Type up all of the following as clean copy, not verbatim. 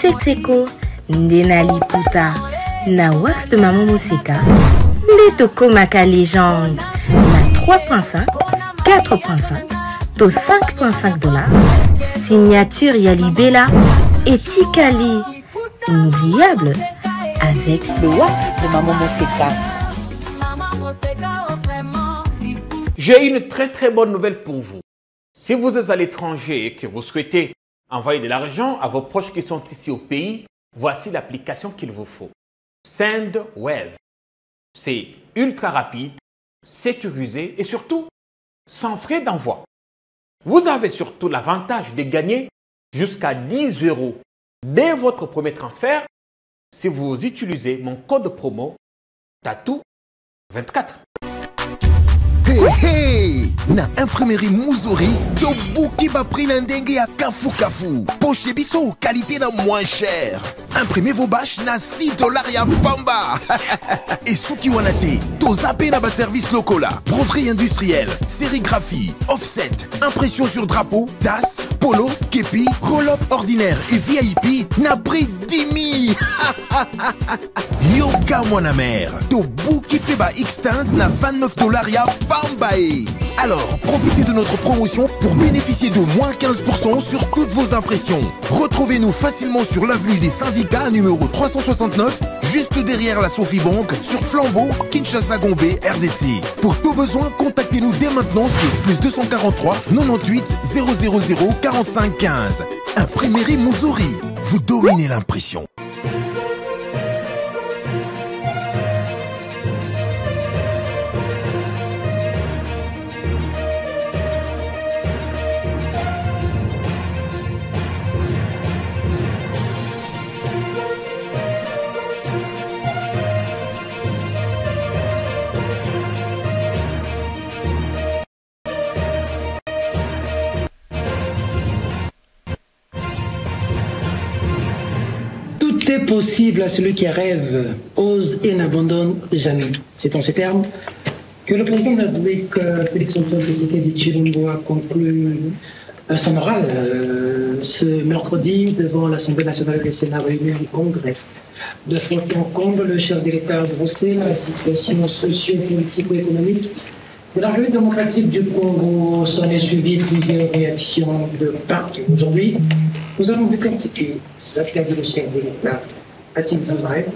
Sexeko, Ndenali Puta, na wax de Maman Moseka, Netoko Maka légende, na 3.5, 4.5, to 5.5 $, signature Yalibela et Tikali, inoubliable, avec le wax de Maman Moseka. J'ai une très bonne nouvelle pour vous. Si vous êtes à l'étranger et que vous souhaitez envoyer de l'argent à vos proches qui sont ici au pays, voici l'application qu'il vous faut. SendWave. C'est ultra rapide, sécurisé et surtout sans frais d'envoi. Vous avez surtout l'avantage de gagner jusqu'à 10 € dès votre premier transfert si vous utilisez mon code promo TATOU24. Hey hey! Na imprimerie Muzuri, Tobuki va pris l'indenge à Kafu Kafu. Poche biso, qualité na moins cher. Imprimez vos bâches na 6 $ ya pamba. Et Suki Wanate, to zappé na ba service local. Broderie industrielle, sérigraphie, offset, impression sur drapeau, tasse, polo, képi, roll-up ordinaire et VIP na prix 10 000. Yoka mwana mère, Tobuki peba extend na 29 $ ya pambae. Alors, profitez de notre promotion pour bénéficier de moins 15% sur toutes vos impressions. Retrouvez-nous facilement sur l'avenue des Syndicats numéro 369, juste derrière la Sophie Bank, sur Flambeau, Kinshasa-Gombe, RDC. Pour tout besoin, contactez-nous dès maintenant sur +243 98 000 45 15. Imprimerie Muzuri, vous dominez l'impression. Tout est possible à celui qui rêve, ose et n'abandonne jamais. C'est en ces termes que le président de la République, Félix-Antoine Tshisekedi Tshilombo, a conclu son oral ce mercredi devant l'Assemblée nationale des Sénats réunis en congrès. De fond en comble, le chef de l'État a brossé la situation socio-politico-économique de la République démocratique du Congo. S'en est suivi plusieurs réactions de partout. Aujourd'hui, nous allons décortiquer cette carte de chef de l'État. A-t-il un rêve?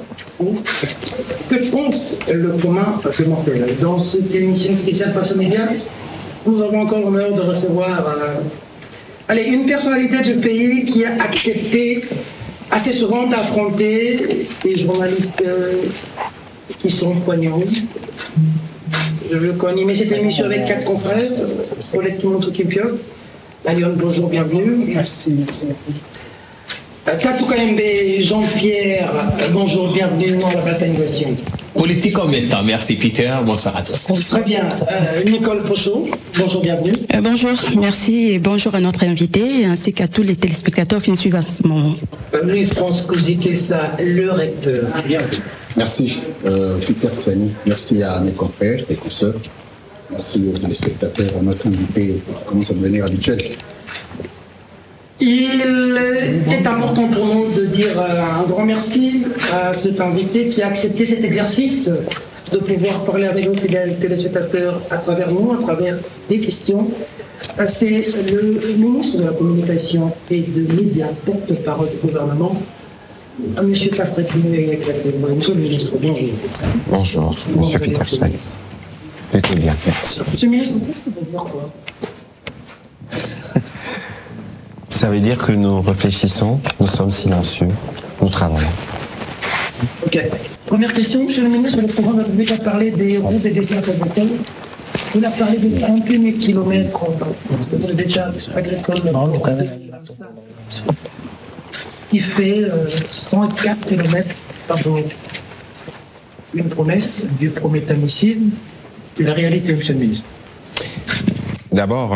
Que pense le commun des mortels? Dans cette émission spéciale Face aux médias, nous avons encore l'honneur de recevoir une personnalité du pays qui a accepté assez souvent d'affronter des journalistes qui sont poignants. Je veux qu'animer cette émission avec 4 confrères. Paulette Timoto Kimpiok. Alion, bonjour, bienvenue. Merci. Tatou Kayembe, Jean-Pierre, bonjour, bienvenue dans la bataillation. Politique en même temps, merci Peter, bonsoir à tous. Très bien. Nicole Pochot, bonjour, bienvenue. Bonjour, merci et bonjour à notre invité ainsi qu'à tous les téléspectateurs qui nous suivent à ce moment. Louis-France Kouzikessa, le recteur, bienvenue. Merci Peter Tsani, merci à mes confrères et consoeurs, merci aux téléspectateurs, à notre invité, qui commence à devenir habituel. Il est important pour nous de dire un grand merci à cet invité qui a accepté cet exercice de pouvoir parler avec nos téléspectateurs à travers nous, à travers des questions. C'est le ministre de la Communication et de Médias, porte-parole du gouvernement, Monsieur Clafret. Monsieur le ministre, bonjour. Bonjour, Monsieur Peter Tsani. Plutôt bien, merci. Monsieur le ministre, ça veut dire quoi? Ça veut dire que nous réfléchissons, nous sommes silencieux, nous travaillons. Ok. Première question, Monsieur le ministre, le président de la République a parlé des routes et des cercles agricoles. Il a parlé de 38 000 km de décharges agricoles. Ce qui fait 104 km par jour. Une promesse du premier missile, la réalité, Monsieur le ministre. D'abord,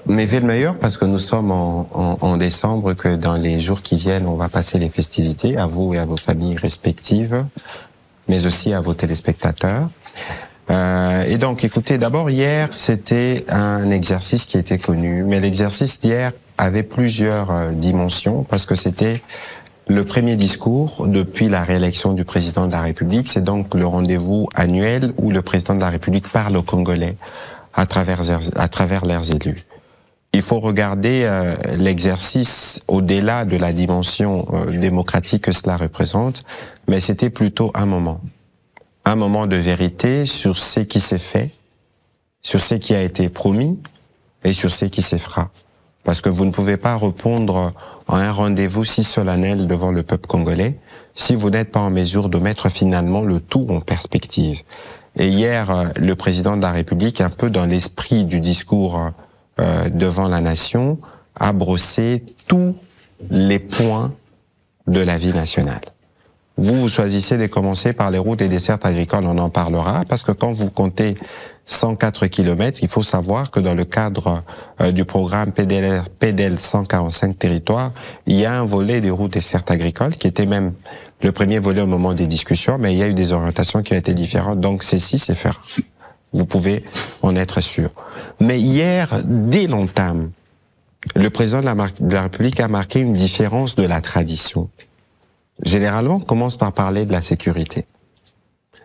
mes vœux le meilleur parce que nous sommes en décembre, que dans les jours qui viennent, on va passer les festivités à vous et à vos familles respectives, mais aussi à vos téléspectateurs. Et donc, écoutez, d'abord, hier, c'était un exercice qui était connu, mais l'exercice d'hier avait plusieurs dimensions parce que c'était le premier discours depuis la réélection du président de la République. C'est donc le rendez-vous annuel où le président de la République parle aux Congolais à travers leurs élus. Il faut regarder l'exercice au-delà de la dimension démocratique que cela représente, mais c'était plutôt un moment de vérité sur ce qui s'est fait, sur ce qui a été promis et sur ce qui se fera. Parce que vous ne pouvez pas répondre à un rendez-vous si solennel devant le peuple congolais si vous n'êtes pas en mesure de mettre finalement le tout en perspective. Et hier, le président de la République, un peu dans l'esprit du discours devant la nation, a brossé tous les points de la vie nationale. Vous choisissez de commencer par les routes et dessertes agricoles, on en parlera, parce que quand vous comptez 104 km, il faut savoir que dans le cadre du programme PDL 145 territoires, il y a un volet des routes et dessertes agricoles qui était même le premier volet au moment des discussions, mais il y a eu des orientations qui ont été différentes, donc ceci, c'est faire. Vous pouvez en être sûr. Mais hier, dès l'entame, le président de la République a marqué une différence de la tradition. Généralement, on commence par parler de la sécurité.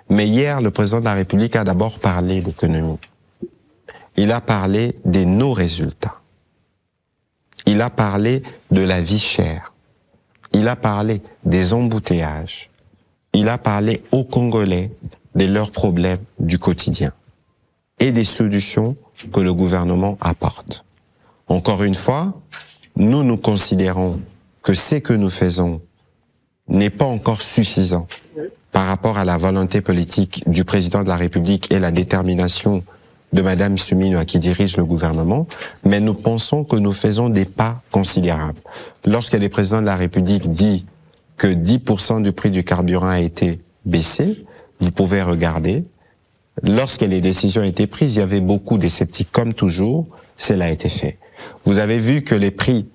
Mais hier, le président de la République a d'abord parlé d'économie. Il a parlé des non-résultats. Il a parlé de la vie chère. Il a parlé des embouteillages. Il a parlé aux Congolais de leurs problèmes du quotidien et des solutions que le gouvernement apporte. Encore une fois, nous considérons que ce que nous faisons n'est pas encore suffisant par rapport à la volonté politique du président de la République et la détermination de Madame Suminwa qui dirige le gouvernement, mais nous pensons que nous faisons des pas considérables. Lorsque le président de la République dit que 10% du prix du carburant a été baissé, vous pouvez regarder. Lorsque les décisions ont été prises, il y avait beaucoup de sceptiques, comme toujours, cela a été fait. Vous avez vu que les prix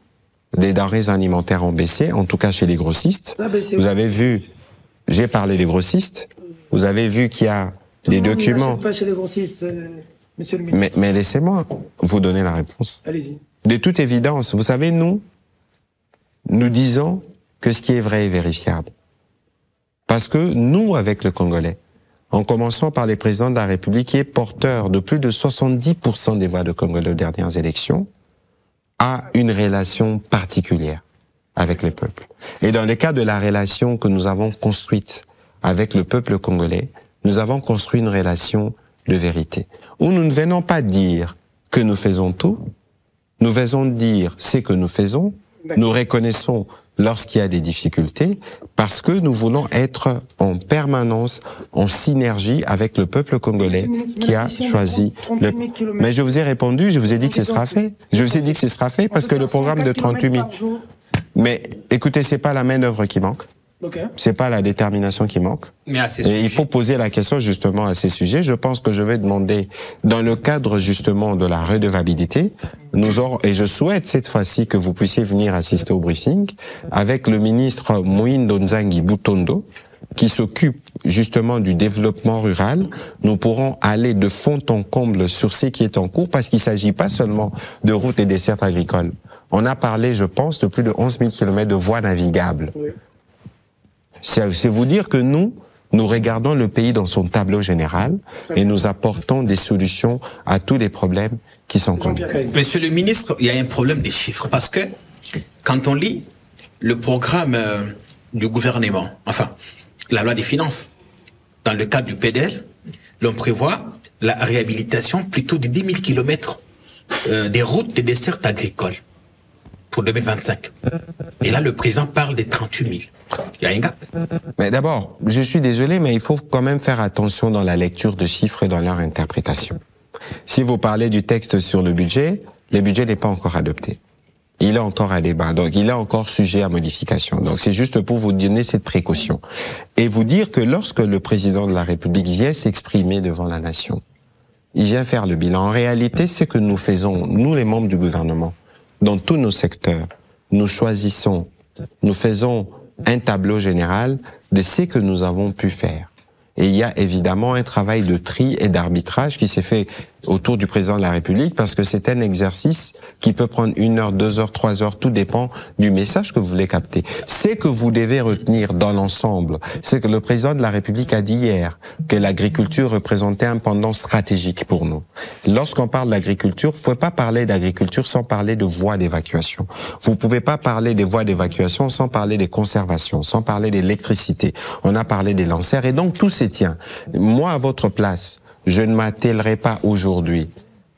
des denrées alimentaires ont baissé, en tout cas chez les grossistes. Vous avez vu, j'ai parlé des grossistes, vous avez vu qu'il y a des documents. Pas chez les grossistes, monsieur le ministre. Mais laissez-moi vous donner la réponse. Allez-y. De toute évidence, vous savez, nous disons que ce qui est vrai est vérifiable. Parce que nous, avec le Congolais, en commençant par les présidents de la République, qui est porteur de plus de 70% des voix de Congolais aux dernières élections, a une relation particulière avec le peuple. Et dans le cas de la relation que nous avons construite avec le peuple congolais, nous avons construit une relation de vérité, où nous ne venons pas dire que nous faisons tout, nous venons dire ce que nous faisons, nous reconnaissons lorsqu'il y a des difficultés, parce que nous voulons être en permanence en synergie avec le peuple congolais qui a choisi le... Mais je vous ai répondu, je vous ai dit que ce sera fait. Je vous ai dit que ce sera fait parce que le programme de 38 000... Mais écoutez, c'est pas la main-d'œuvre qui manque. C'est pas la détermination qui manque. Mais à ces Et il faut poser la question justement à ces sujets. Je pense que je vais demander, dans le cadre justement de la redevabilité, et je souhaite cette fois-ci que vous puissiez venir assister au briefing avec le ministre Mwindo Nzangi Butondo, qui s'occupe justement du développement rural. Nous pourrons aller de fond en comble sur ce qui est en cours, parce qu'il ne s'agit pas seulement de routes et dessertes agricoles. On a parlé, je pense, de plus de 11 000 km de voies navigables. Oui. C'est vous dire que nous regardons le pays dans son tableau général et nous apportons des solutions à tous les problèmes qui sont connus. Monsieur le ministre, il y a un problème des chiffres, parce que quand on lit le programme du gouvernement, enfin, la loi des finances, dans le cadre du PDL, l'on prévoit la réhabilitation plutôt de 10 000 km des routes des dessertes agricoles pour 2025. Et là, le président parle des 38 000. Il y a un gap. Mais d'abord, je suis désolé, mais il faut quand même faire attention dans la lecture de chiffres et dans leur interprétation. Si vous parlez du texte sur le budget n'est pas encore adopté. Il est encore à débat, donc il est encore sujet à modification. Donc c'est juste pour vous donner cette précaution. Et vous dire que lorsque le président de la République vient s'exprimer devant la nation, il vient faire le bilan. En réalité, c'est que nous faisons, nous les membres du gouvernement, dans tous nos secteurs, nous choisissons, nous faisons un tableau général de ce que nous avons pu faire. Et il y a évidemment un travail de tri et d'arbitrage qui s'est fait autour du président de la République, parce que c'est un exercice qui peut prendre 1 heure, 2 heures, 3 heures, tout dépend du message que vous voulez capter. C'est que vous devez retenir dans l'ensemble, c'est que le président de la République a dit hier que l'agriculture représentait un pendant stratégique pour nous. Lorsqu'on parle d'agriculture, vous ne pouvez pas parler d'agriculture sans parler de voies d'évacuation. Vous ne pouvez pas parler des voies d'évacuation sans parler des conservations, sans parler d'électricité. On a parlé des lanceurs et donc tout s'y tient. Moi, à votre place, je ne m'attellerai pas aujourd'hui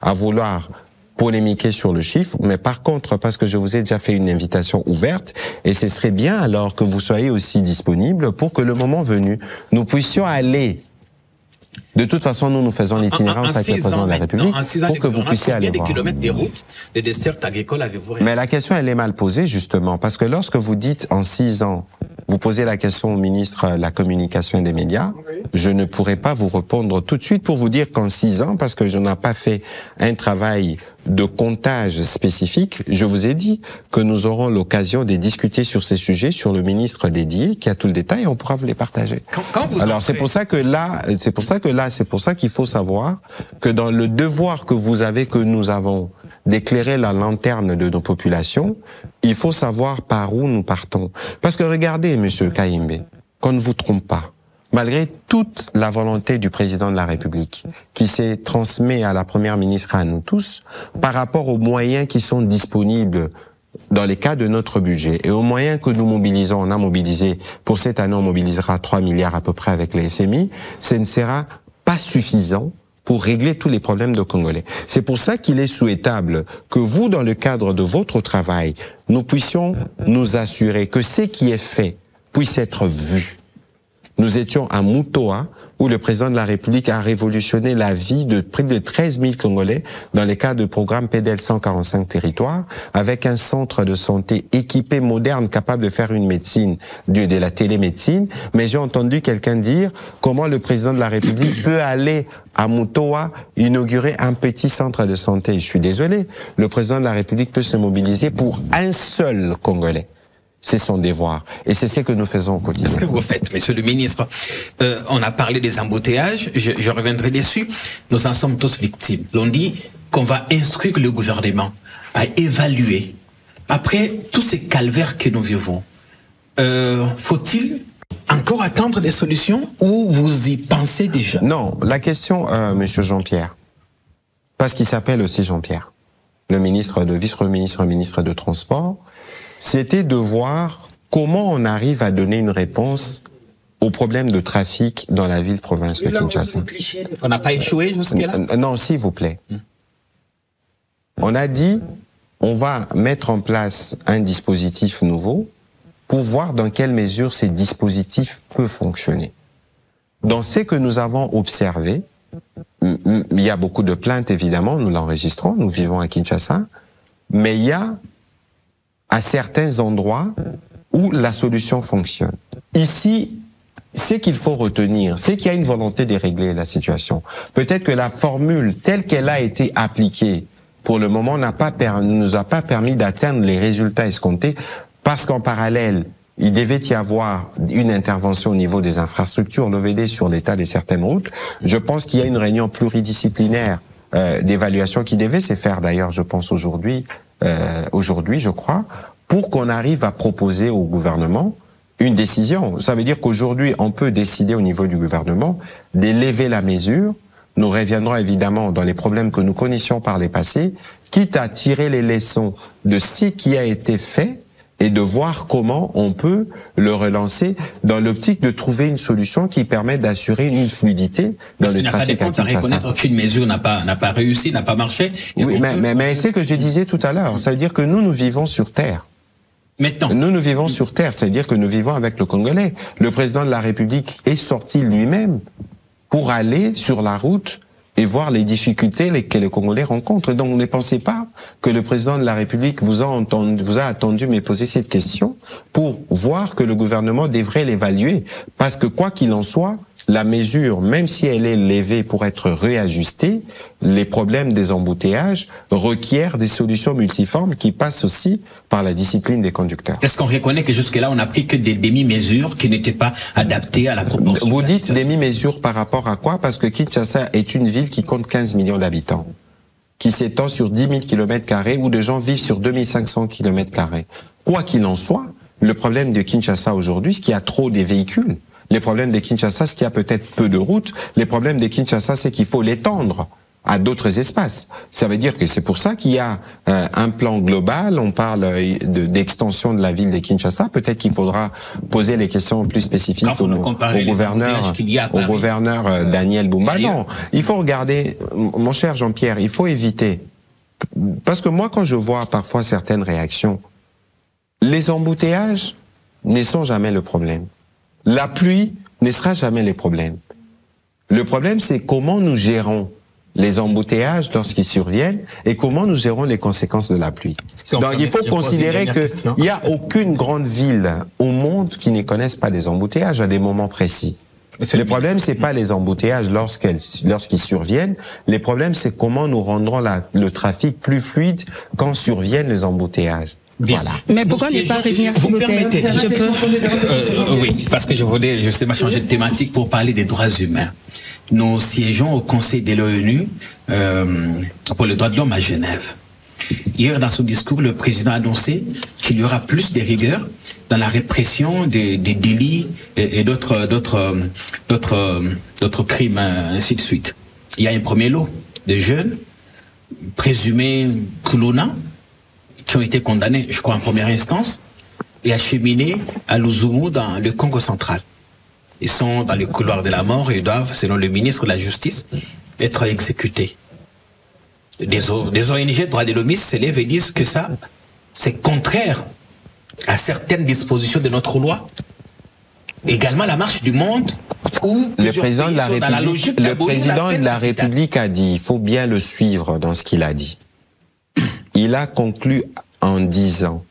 à vouloir polémiquer sur le chiffre, mais par contre, parce que je vous ai déjà fait une invitation ouverte, et ce serait bien alors que vous soyez aussi disponible pour que le moment venu, nous puissions aller. De toute façon, nous faisons l'itinérance avec le président de la République pour que vous puissiez aller voir. Combien de kilomètres de routes, de dessertes agricoles avez-vous? Mais la question, elle est mal posée, justement, parce que lorsque vous dites en 6 ans, vous posez la question au ministre de la Communication et des Médias, je ne pourrais pas vous répondre tout de suite pour vous dire qu'en 6 ans, parce que je n'ai pas fait un travail de comptage spécifique, je vous ai dit que nous aurons l'occasion de discuter sur ces sujets, sur le ministre dédié, qui a tout le détail, et on pourra vous les partager. Alors, c'est pour ça qu'il faut savoir que dans le devoir que vous avez, que nous avons, d'éclairer la lanterne de nos populations, il faut savoir par où nous partons. Parce que regardez, Monsieur Kayembe, qu'on ne vous trompe pas. Malgré toute la volonté du président de la République, qui s'est transmis à la première ministre, à nous tous, par rapport aux moyens qui sont disponibles dans les cas de notre budget et aux moyens que nous mobilisons, on a mobilisé, pour cette année on mobilisera 3 milliards à peu près avec les FMI, ce ne sera pas suffisant pour régler tous les problèmes de Congolais. C'est pour ça qu'il est souhaitable que vous, dans le cadre de votre travail, nous puissions nous assurer que ce qui est fait puisse être vu. Nous étions à Mutoa, où le président de la République a révolutionné la vie de près de 13 000 Congolais dans le cadre du programme PDL 145 territoires, avec un centre de santé équipé, moderne, capable de faire une médecine, de la télémédecine. Mais j'ai entendu quelqu'un dire comment le président de la République peut aller à Mutoa inaugurer un petit centre de santé. Je suis désolé, le président de la République peut se mobiliser pour un seul Congolais. C'est son devoir. Et c'est ce que nous faisons au quotidien. Ce que vous faites, monsieur le ministre, on a parlé des embouteillages, je reviendrai dessus. Nous en sommes tous victimes. L'on dit qu'on va instruire le gouvernement à évaluer. Après tous ces calvaires que nous vivons, faut-il encore attendre des solutions ou vous y pensez déjà? Non, la question, monsieur Jean-Pierre, parce qu'il s'appelle aussi Jean-Pierre, le ministre de vice-premier ministre, ministre de Transport, c'était de voir comment on arrive à donner une réponse aux problèmes de trafic dans la ville-province de Kinshasa. On n'a pas échoué jusque-là? Non, s'il vous plaît. On a dit, on va mettre en place un dispositif nouveau pour voir dans quelle mesure ces dispositifs peuvent fonctionner. Dans ce que nous avons observé, il y a beaucoup de plaintes, évidemment, nous l'enregistrons, nous vivons à Kinshasa, mais il y a à certains endroits où la solution fonctionne. Ici, ce qu'il faut retenir, c'est qu'il y a une volonté de régler la situation. Peut-être que la formule telle qu'elle a été appliquée, pour le moment, ne nous a pas permis d'atteindre les résultats escomptés, parce qu'en parallèle, il devait y avoir une intervention au niveau des infrastructures, l'OVD sur l'état de certaines routes. Je pense qu'il y a une réunion pluridisciplinaire d'évaluation qui devait se faire d'ailleurs, je pense aujourd'hui, je crois, pour qu'on arrive à proposer au gouvernement une décision. Ça veut dire qu'aujourd'hui, on peut décider au niveau du gouvernement d'élever la mesure. Nous reviendrons évidemment dans les problèmes que nous connaissions par les passés, quitte à tirer les leçons de ce qui a été fait et de voir comment on peut le relancer dans l'optique de trouver une solution qui permet d'assurer une fluidité dans le trafic à Kinshasa. Reconnaître qu'une mesure n'a pas réussi, n'a pas marché. Oui, mais c'est ce que je disais tout à l'heure. Ça veut dire que nous vivons sur Terre. Maintenant. Nous vivons sur Terre, c'est-à-dire que nous vivons avec le Congolais. Le président de la République est sorti lui-même pour aller sur la route et voir les difficultés que les Congolais rencontrent. Donc ne pensez pas que le président de la République vous a attendu me poser cette question pour voir que le gouvernement devrait l'évaluer. Parce que quoi qu'il en soit, la mesure, même si elle est levée pour être réajustée, les problèmes des embouteillages requièrent des solutions multiformes qui passent aussi par la discipline des conducteurs. Est-ce qu'on reconnaît que jusque-là, on n'a pris que des demi-mesures qui n'étaient pas adaptées à la proportion? Vous dites demi-mesures par rapport à quoi? Parce que Kinshasa est une ville qui compte 15 millions d'habitants, qui s'étend sur 10 000 km² où des gens vivent sur 2500 km². Quoi qu'il en soit, le problème de Kinshasa aujourd'hui, c'est qu'il y a trop de véhicules. Les problèmes de Kinshasa, c'est qu'il y a peut-être peu de routes. Les problèmes de Kinshasa, c'est qu'il faut l'étendre à d'autres espaces. Ça veut dire que c'est pour ça qu'il y a un plan global. On parle d'extension de la ville de Kinshasa. Peut-être qu'il faudra poser les questions plus spécifiques au gouverneur Daniel Bumba. Non, il faut regarder, mon cher Jean-Pierre, il faut éviter. Parce que moi, quand je vois parfois certaines réactions, les embouteillages ne sont jamais le problème. La pluie ne sera jamais le problème. Le problème, c'est comment nous gérons les embouteillages lorsqu'ils surviennent et comment nous gérons les conséquences de la pluie. Donc il faut considérer qu'il n'y a aucune grande ville au monde qui ne connaisse pas des embouteillages à des moments précis. Le problème, c'est pas les embouteillages lorsqu'ils surviennent. Les problèmes, c'est comment nous rendrons le trafic plus fluide quand surviennent les embouteillages. Bien. Voilà. Mais pourquoi ne pas revenir vous me permettez, oui, parce que je voulais justement changer de thématique pour parler des droits humains. Nous siégeons au Conseil de l'ONU pour les droits de l'homme à Genève. Hier, dans son discours, le président a annoncé qu'il y aura plus de rigueur dans la répression des délits et d'autres crimes, ainsi de suite. Il y a un premier lot de jeunes présumés Kuluna, qui ont été condamnés, je crois, en première instance, et acheminés à Luzumu, dans le Congo central. Ils sont dans le couloir de la mort et doivent, selon le ministre de la Justice, être exécutés. Des ONG droits de l'homme s'élèvent et disent que ça, c'est contraire à certaines dispositions de notre loi. Également la marche du monde, où le président de la République a dit, il faut bien le suivre dans ce qu'il a dit. Il a conclu en disant,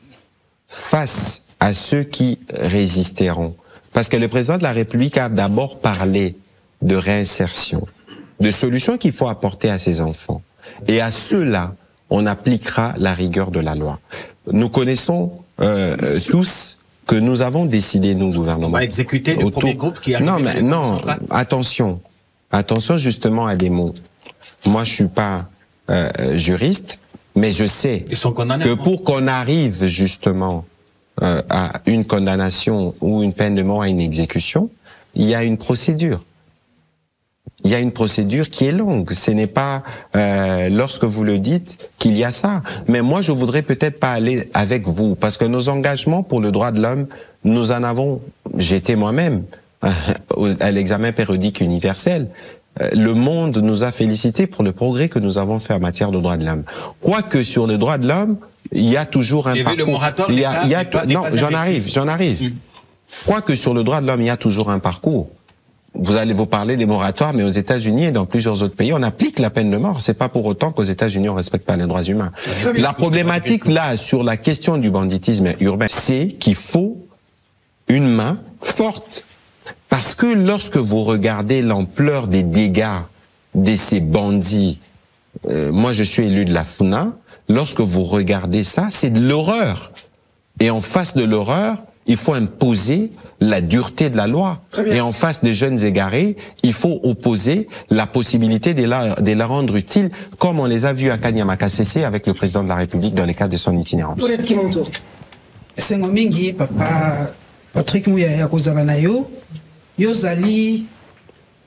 face à ceux qui résisteront, parce que le président de la République a d'abord parlé de réinsertion, de solutions qu'il faut apporter à ses enfants. Et à ceux-là, on appliquera la rigueur de la loi. Nous connaissons tous que nous avons décidé, nous, gouvernement. On va exécuter le premier groupe qui arrive. Non, mais non, attention. Attention justement à des mots. Moi, je suis pas juriste, mais je sais que pour qu'on arrive justement à une condamnation ou une peine de mort à une exécution, il y a une procédure. Il y a une procédure qui est longue. Ce n'est pas lorsque vous le dites qu'il y a ça. Mais moi, je voudrais peut-être pas aller avec vous, parce que nos engagements pour le droit de l'homme, nous en avons. J'étais moi-même à l'examen périodique universel. Le monde nous a félicités pour le progrès que nous avons fait en matière de droits de l'homme. Quoique sur le droit de l'homme, il y a toujours un parcours. Non, j'en arrive. Quoique sur le droit de l'homme, il y a toujours un parcours. Vous allez vous parler des moratoires, mais aux États-Unis et dans plusieurs autres pays, on applique la peine de mort. C'est pas pour autant qu'aux États-Unis on respecte pas les droits humains. La problématique là sur la question du banditisme urbain, c'est qu'il faut une main forte. Parce que lorsque vous regardez l'ampleur des dégâts de ces bandits, moi je suis élu de la Funa, lorsque vous regardez ça, c'est de l'horreur. Et en face de l'horreur, il faut imposer la dureté de la loi. Et en face des jeunes égarés, il faut opposer la possibilité de la rendre utile, comme on les a vus à Kanyamaka CC avec le président de la République dans le cadre de son itinérance. Papa Patrick Mouyaya kozala na yo yozali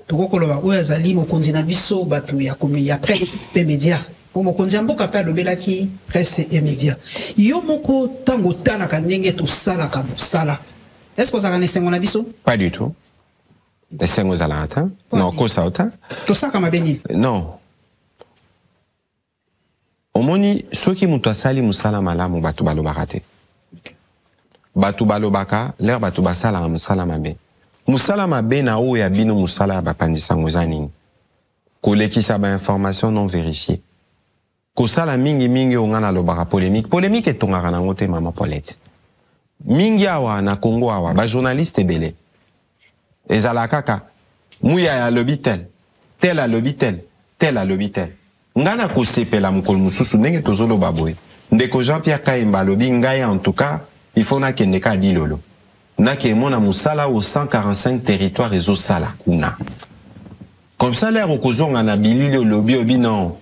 tokokoloba oyo azali mokonzi na biso bato ya presse et média po mokonzi ya mboka pe alobelaki presse et média yo moko tango talaka ndenge tosalaka mosala est-ce que ozalaka na esengo na biso? Pas du tout. Esengo ozala ata non kosa ata tosaka mabe nini? Non, omoni soki moto asali mosala malamu bato balobaka te. Batu balobaka, l'air batu basala musala mabe. Musala mabe na o ya bino musala bapandisa ngozanini. Kolekisa ba information non vérifiée. Kosala mingi ongana lobaka polémique. Polémique etongaka nango te mama Paulette. Mingi awa na Congo awa ba journaliste ebele. Ezala kaka Mouya a lobby tel a lobby tel a lobby tel. Ngana ko sepela mukolo mususu ndenge tozolo baboy. Ndeko Jean-Pierre Kaimba lobby ngaya en tout cas, il faut na kende ka dilolo. Na ke mona musala au 145 territoires ezo sala kuna. Comme ça l'air okozonga na bilili lobby obi non.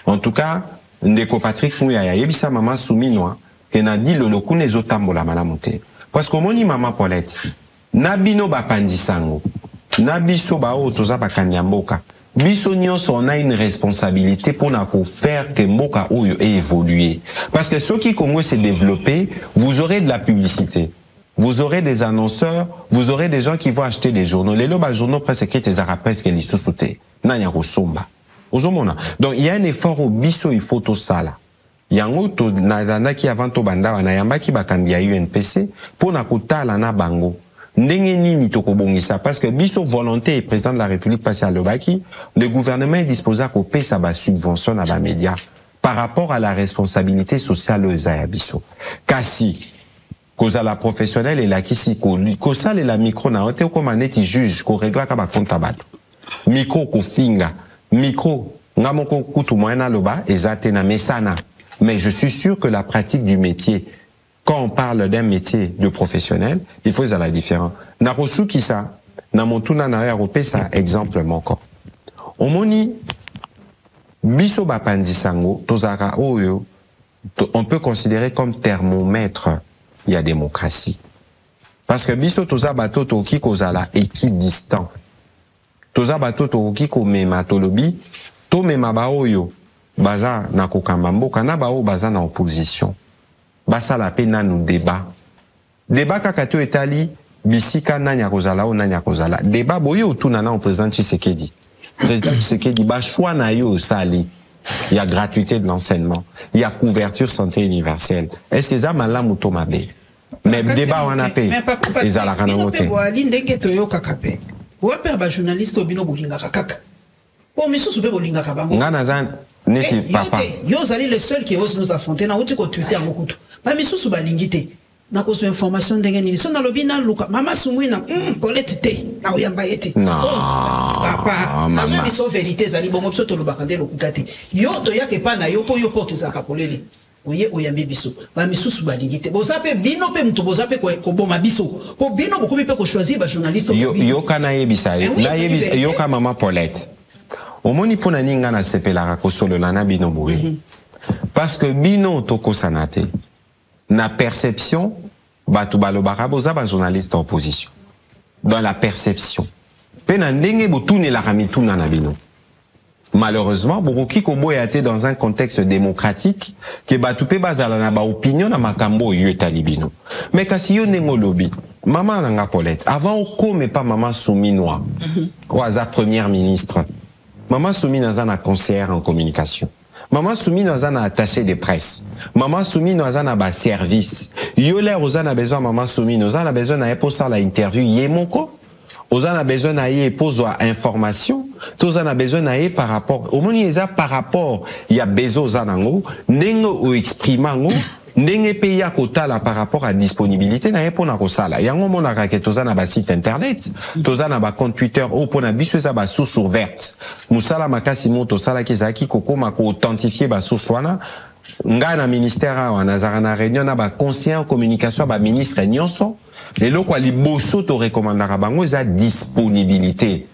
En tout cas, ndeko Patrick Mouya ya yebisa mama Souminwa ke na dilolo kuna ezo tambola malamuté. Parce que moni maman Paulette, na bino bapandisango. Na biso ba o toza ba kanyamboka. Biso nyonso on a une responsabilité pour faire que mboka oyo ait évolué. Parce que ceux qui Congo s'est développé, vous aurez de la publicité. Vous aurez des annonceurs, vous aurez des gens qui vont acheter des journaux. Les lobes journaux presque qui te zara presque les sous-soutés. Nanya rosomba. Ozomona. Donc il y a un effort au biso il faut tout ça là. Yango to na ki avant to banda na yamba ki bakambia UNPC pour na kotala na bango. Ndenge nini tokobongisa parce que biso volonté président de la République passé à Lobaki, le gouvernement est disposé à couper sa subvention à la média par rapport à la responsabilité sociale aux biso. Kasi cause à la professionnelle et la kisi ko sale la micro na ote ko maneti juge ko régla ka ba compte bato. Micro ko finga, micro ngamoko kutu moyena loba ezate na mesana. Mais je suis sûr que la pratique du métier, quand on parle d'un métier de professionnel, il faut faire la différence. Na reçu qui ça, na montuna na europé ça exemple encore. Omoni biso bapandisango tozara oyo on peut considérer comme thermomètre il y a démocratie. Parce que biso toza bato toki kozala équidistant. Toza bato toki ko mema tolobi to mema ba oyo baza na kokambambo kana ba o baza na opposition. Basa la pena nous débat. Débat kakato etali bisika nanya kozala o nanya kozala. Débat boyo tunana au président Tshisekedi. Président Tshisekedi ba choix na yo sali. Il y a gratuité de l'enseignement, il y a couverture santé universelle. Est-ce que ça malamu to mabe? Mais débat on a payé. Les ala kana wote. Ndenge to yo kakape. Wa per ba journaliste obino bolinga kaka. Bon misusu be bolinga kabango. Ngana zan nesi papa. Yo zali le seul qui ose nous affronter na uti ko Twitter ngokutu. Ba misusu balingite. Na ko so information ndenge nini. So na lobina luka mama sumwina Paulette te. Na oyamba yete. Non. Papa. Azo biso vérité zali bongo biso to lobakande lokutate. Yo to yake pa na yo po yo porte za kapolele. Oye oyambi biso. Ba misusu balingite. Bozape bino pe mtu bozape ko boma biso. Ko bino bokomi pe ko choisir ba journaliste. Yo kana yebisa yo. Na yebisa yo ka mama Paulette. Omoni pona ninga na sepela ko solo lana bino boye. Parce que bino toko sanate. Na perception batu balobara boza ba journaliste opposition. Dans la perception. Pena ndenge botune la ramituna na bino. Malheureusement, Bokoki Kobo est dans un contexte démocratique que batupe bazala na ba opinion na makambo yetali bino. Mais kasi yo nengo lobby. Maman nanga Paulette, avant oko mais pas maman Souminwa. Oaza première ministre. Maman Soumi na conseillère en communication. Maman Soumi na attaché de presse. Maman Soumi na ba service. Yo l'air ozana besoin maman Soumi na besoin na pour ça la interview yemoko. Ozana besoin na y pour information. Tozana besoin na y par rapport au moni eza par rapport il y a besoin zanango nengo ou exprimango. Ndenge peya kotala par rapport à disponibilité na epona kosala yango mona ka tozana ba site internet tozana ba compte Twitter o pona biso za ba source ouverte musala makasi moto sala kezaki kokoma ko authentifier ba source wana nga na ministère wana zara na réunion na ba conseiller en communication ba ministre nyonso lelo kwa liboso to recommandera bango za disponibilité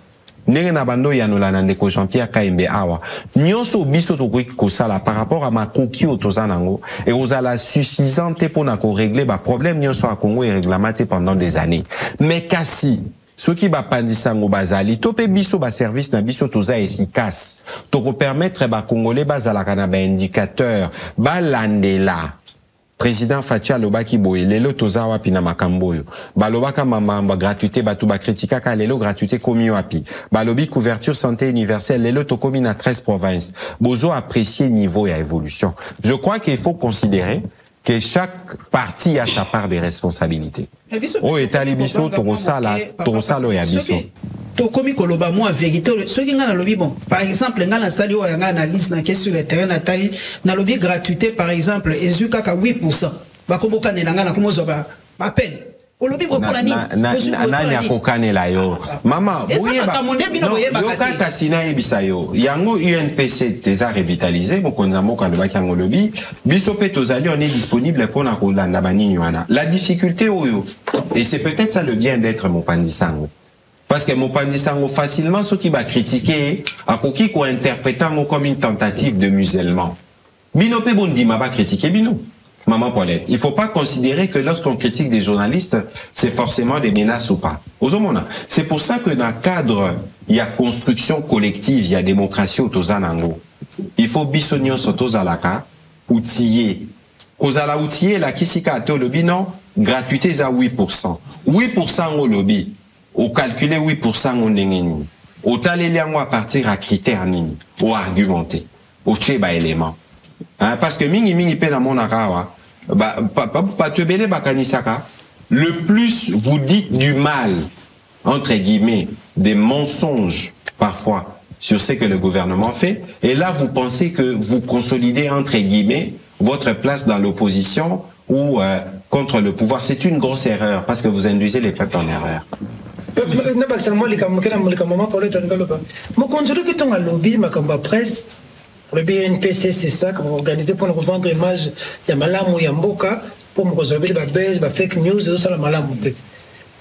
ndenge na bando ya nolana ndeko Jean-Pierre Kaimbe awa nyonso biso to ko sala par rapport à makoki otozanango et ozala suffisante pour na ko régler ba problème nyonso a Congo et réglementé pendant des années mais kasi ce qui va pandisango bazali topé biso ba service na biso toza efficace to ko permettre ba congolais bazala kana ba indicateur ba landela Président Fatia Lobaki Boye, lelo toza wapi na makamboyo. Balobaka mama gratuité batu ba kritika ka lelo gratuité komi wapi. Balobi couverture santé universelle lelo to komi na 13 provinces. Bozo apprécier niveau et évolution. Je crois qu'il faut considérer que chaque parti a sa part des responsabilités. Oh etali biso to sala ya biso. Tokomi koloba moi vérité ce qui ngana lobi bon par exemple ngana sali o ngana analyse na question le terrain natali na lobi gratuité par exemple ezuka ka 8% ba komboka ne ngana komozo ba peine olobi bo pour nani nani akokane la yo mama yoka kasina ebisa yo yango UNPC teza revitalisé mokonza moko alobaki yango lobi biso pe tozali on est disponible pour na kolanda banini wana la difficulté oyo et c'est peut-être ça le bien d'être Mopandi Sango parce que Mopandi Sango facilement ceux qui va critiquer akoki ko interpréter comme une tentative de musellement bino pe bondima va critiquer bino. Maman Paulette, il ne faut pas considérer que lorsqu'on critique des journalistes, c'est forcément des menaces ou pas. C'est pour ça que dans le cadre, il y a construction collective, il y a démocratie au Tozanango. Il faut bisogno sotozalaka, outiller. Kozala outiller la kisika ate lobby non, gratuité à 8%. 8% au lobby. Au calculer 8% au nengeni. Au taleliango à partir à critères nini. Au argumenter. Au tcheba élément. Hein, parce que mingi pe na mon arawa le plus vous dites du mal entre guillemets des mensonges parfois sur ce que le gouvernement fait et là vous pensez que vous consolidez entre guillemets votre place dans l'opposition ou contre le pouvoir. C'est une grosse erreur parce que vous induisez les peuples en erreur. Le BNPC, c'est ça, qu'on va organiser pour nous revendre l'image de Malam ou Yamboka, pour nous résolver les buzz, les fake news, et tout ça, la Malam ou peut-être.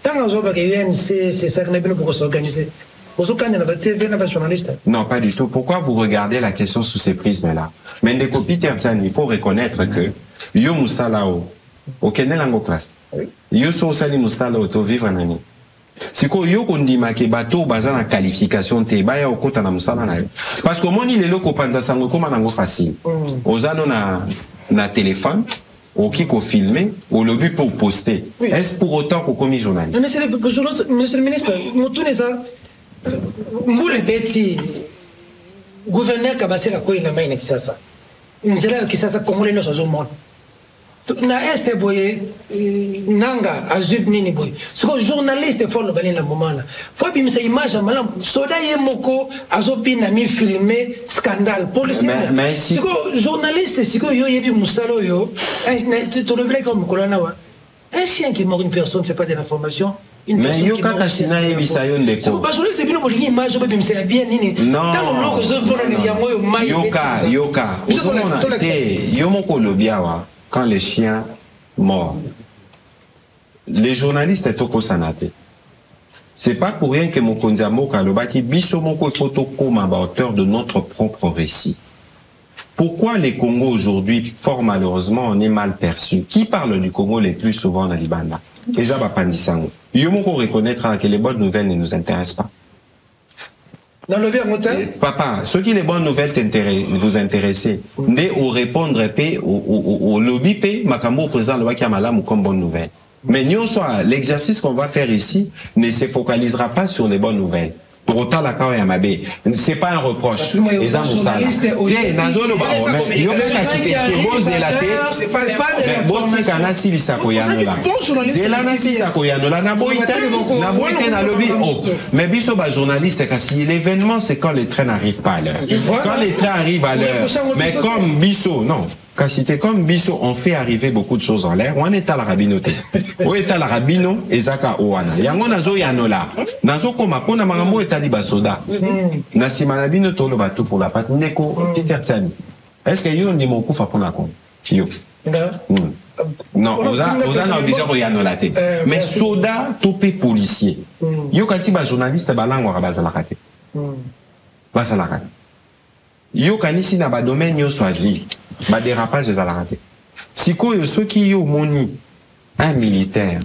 Tant qu'on a le UNC, c'est ça qu'on a besoin pour s'organiser. Vous avez la TV, la journaliste. Non, pas du tout. Pourquoi vous regardez la question sous ces prismes-là? Mais des copies tertianes, il faut reconnaître que Yo Moussalao, au Kenelango classe. Yo Sosali Moussalao, to vivre nani. Si ko yo kondima ke bato baza na qualification te baya okota na musala na yo parce que moni lelo ko panza sango koma nango facile ozano na téléphone okiko filmer au lobby pour poster est-ce pour autant qu'on commis journaliste monsieur le ministre mutune ça mbule beti gouverneur kabasela ko ina maina kisasa njela kisasa komole no sazo monde na este boye nanga azud nini boye siko journaliste fo lo balina momana fo bi misa image mala soda ye moko azobi na mi filmer scandale policier siko journaliste siko yo yebi musalo yo to le blé comme kolana wa un chien qui mord une personne c'est pas de l'information une personne mais yo kaka sina yebisa yo ndeko siko pas journaliste bino bolingi image obi misa bien nini tango loko zo bona ni yango yo mai yoka yo moko lobiawa quand les chiens mordent. Les journalistes sont au Sanate. C'est pas pour rien que Mokonza Moka Lobaki biso moko photo comme auteur de notre propre récit. Pourquoi les Congos aujourd'hui, fort malheureusement, on est mal perçus? Qui parle du Congo les plus souvent dans l'Ibanda? Ezaba Pandisango. Yomoko reconnaîtra que les bonnes nouvelles ne nous intéressent pas. Papa, ce qui les bonnes nouvelles vous intéressent, n'est au répondre au lobby p, makambo président le waki amalam comme bonne nouvelle. Mais nous soit l'exercice qu'on va faire ici ne se focalisera pas sur les bonnes nouvelles. Pour autant la kawa yamabe, c'est pas un reproche. Les gens nous salent. Tiens, nazolo ba mais yo ka cité bon zelaté, c'est pas bon tikana si lisako yanola. Zelana si lisako yanola na boité na lobby. Mais biso ba journaliste kasi l'événement c'est quand les trains n'arrivent pas à l'heure. Quand les trains arrivent à l'heure, mais comme biso non. Cité comme Bisso, on fait arriver beaucoup de choses en l'air. On est à la rabinoté. On est à la rabino et zaka oana. Yango nazo yanola. Nazo koma pona marambo et taliba soda. Nasima rabino tolo batu pour la patte. Neko Peter Tsani. Est-ce que yo ni moku fa pona kon? Yo. Non, oza na obligé yanola te. Mais soda topé policier. Yo kati ba journaliste balango rabazala kate. Basala kate. Yo kanisi na ba domaine yo soit vie. Ba dérapage des alarratés. Si ceux qui ont moni un militaire,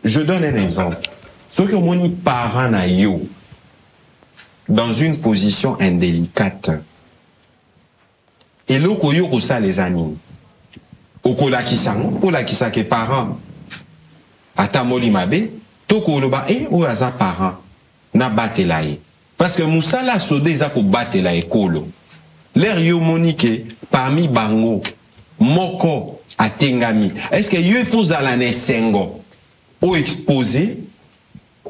je donne un exemple. Ceux qui ont moni parent na yo dans une position indélicate. Et l'eau yo ça les anime. Oko la kisango, pour la kisake parent. Atamoli mabe, toko loba ou aza parent na batelaye. Parce que Moussala sode za ko batelaye kolo. L'air yo monique parmi bango moko atengami. Est-ce que yo faut zalane sengo au exposé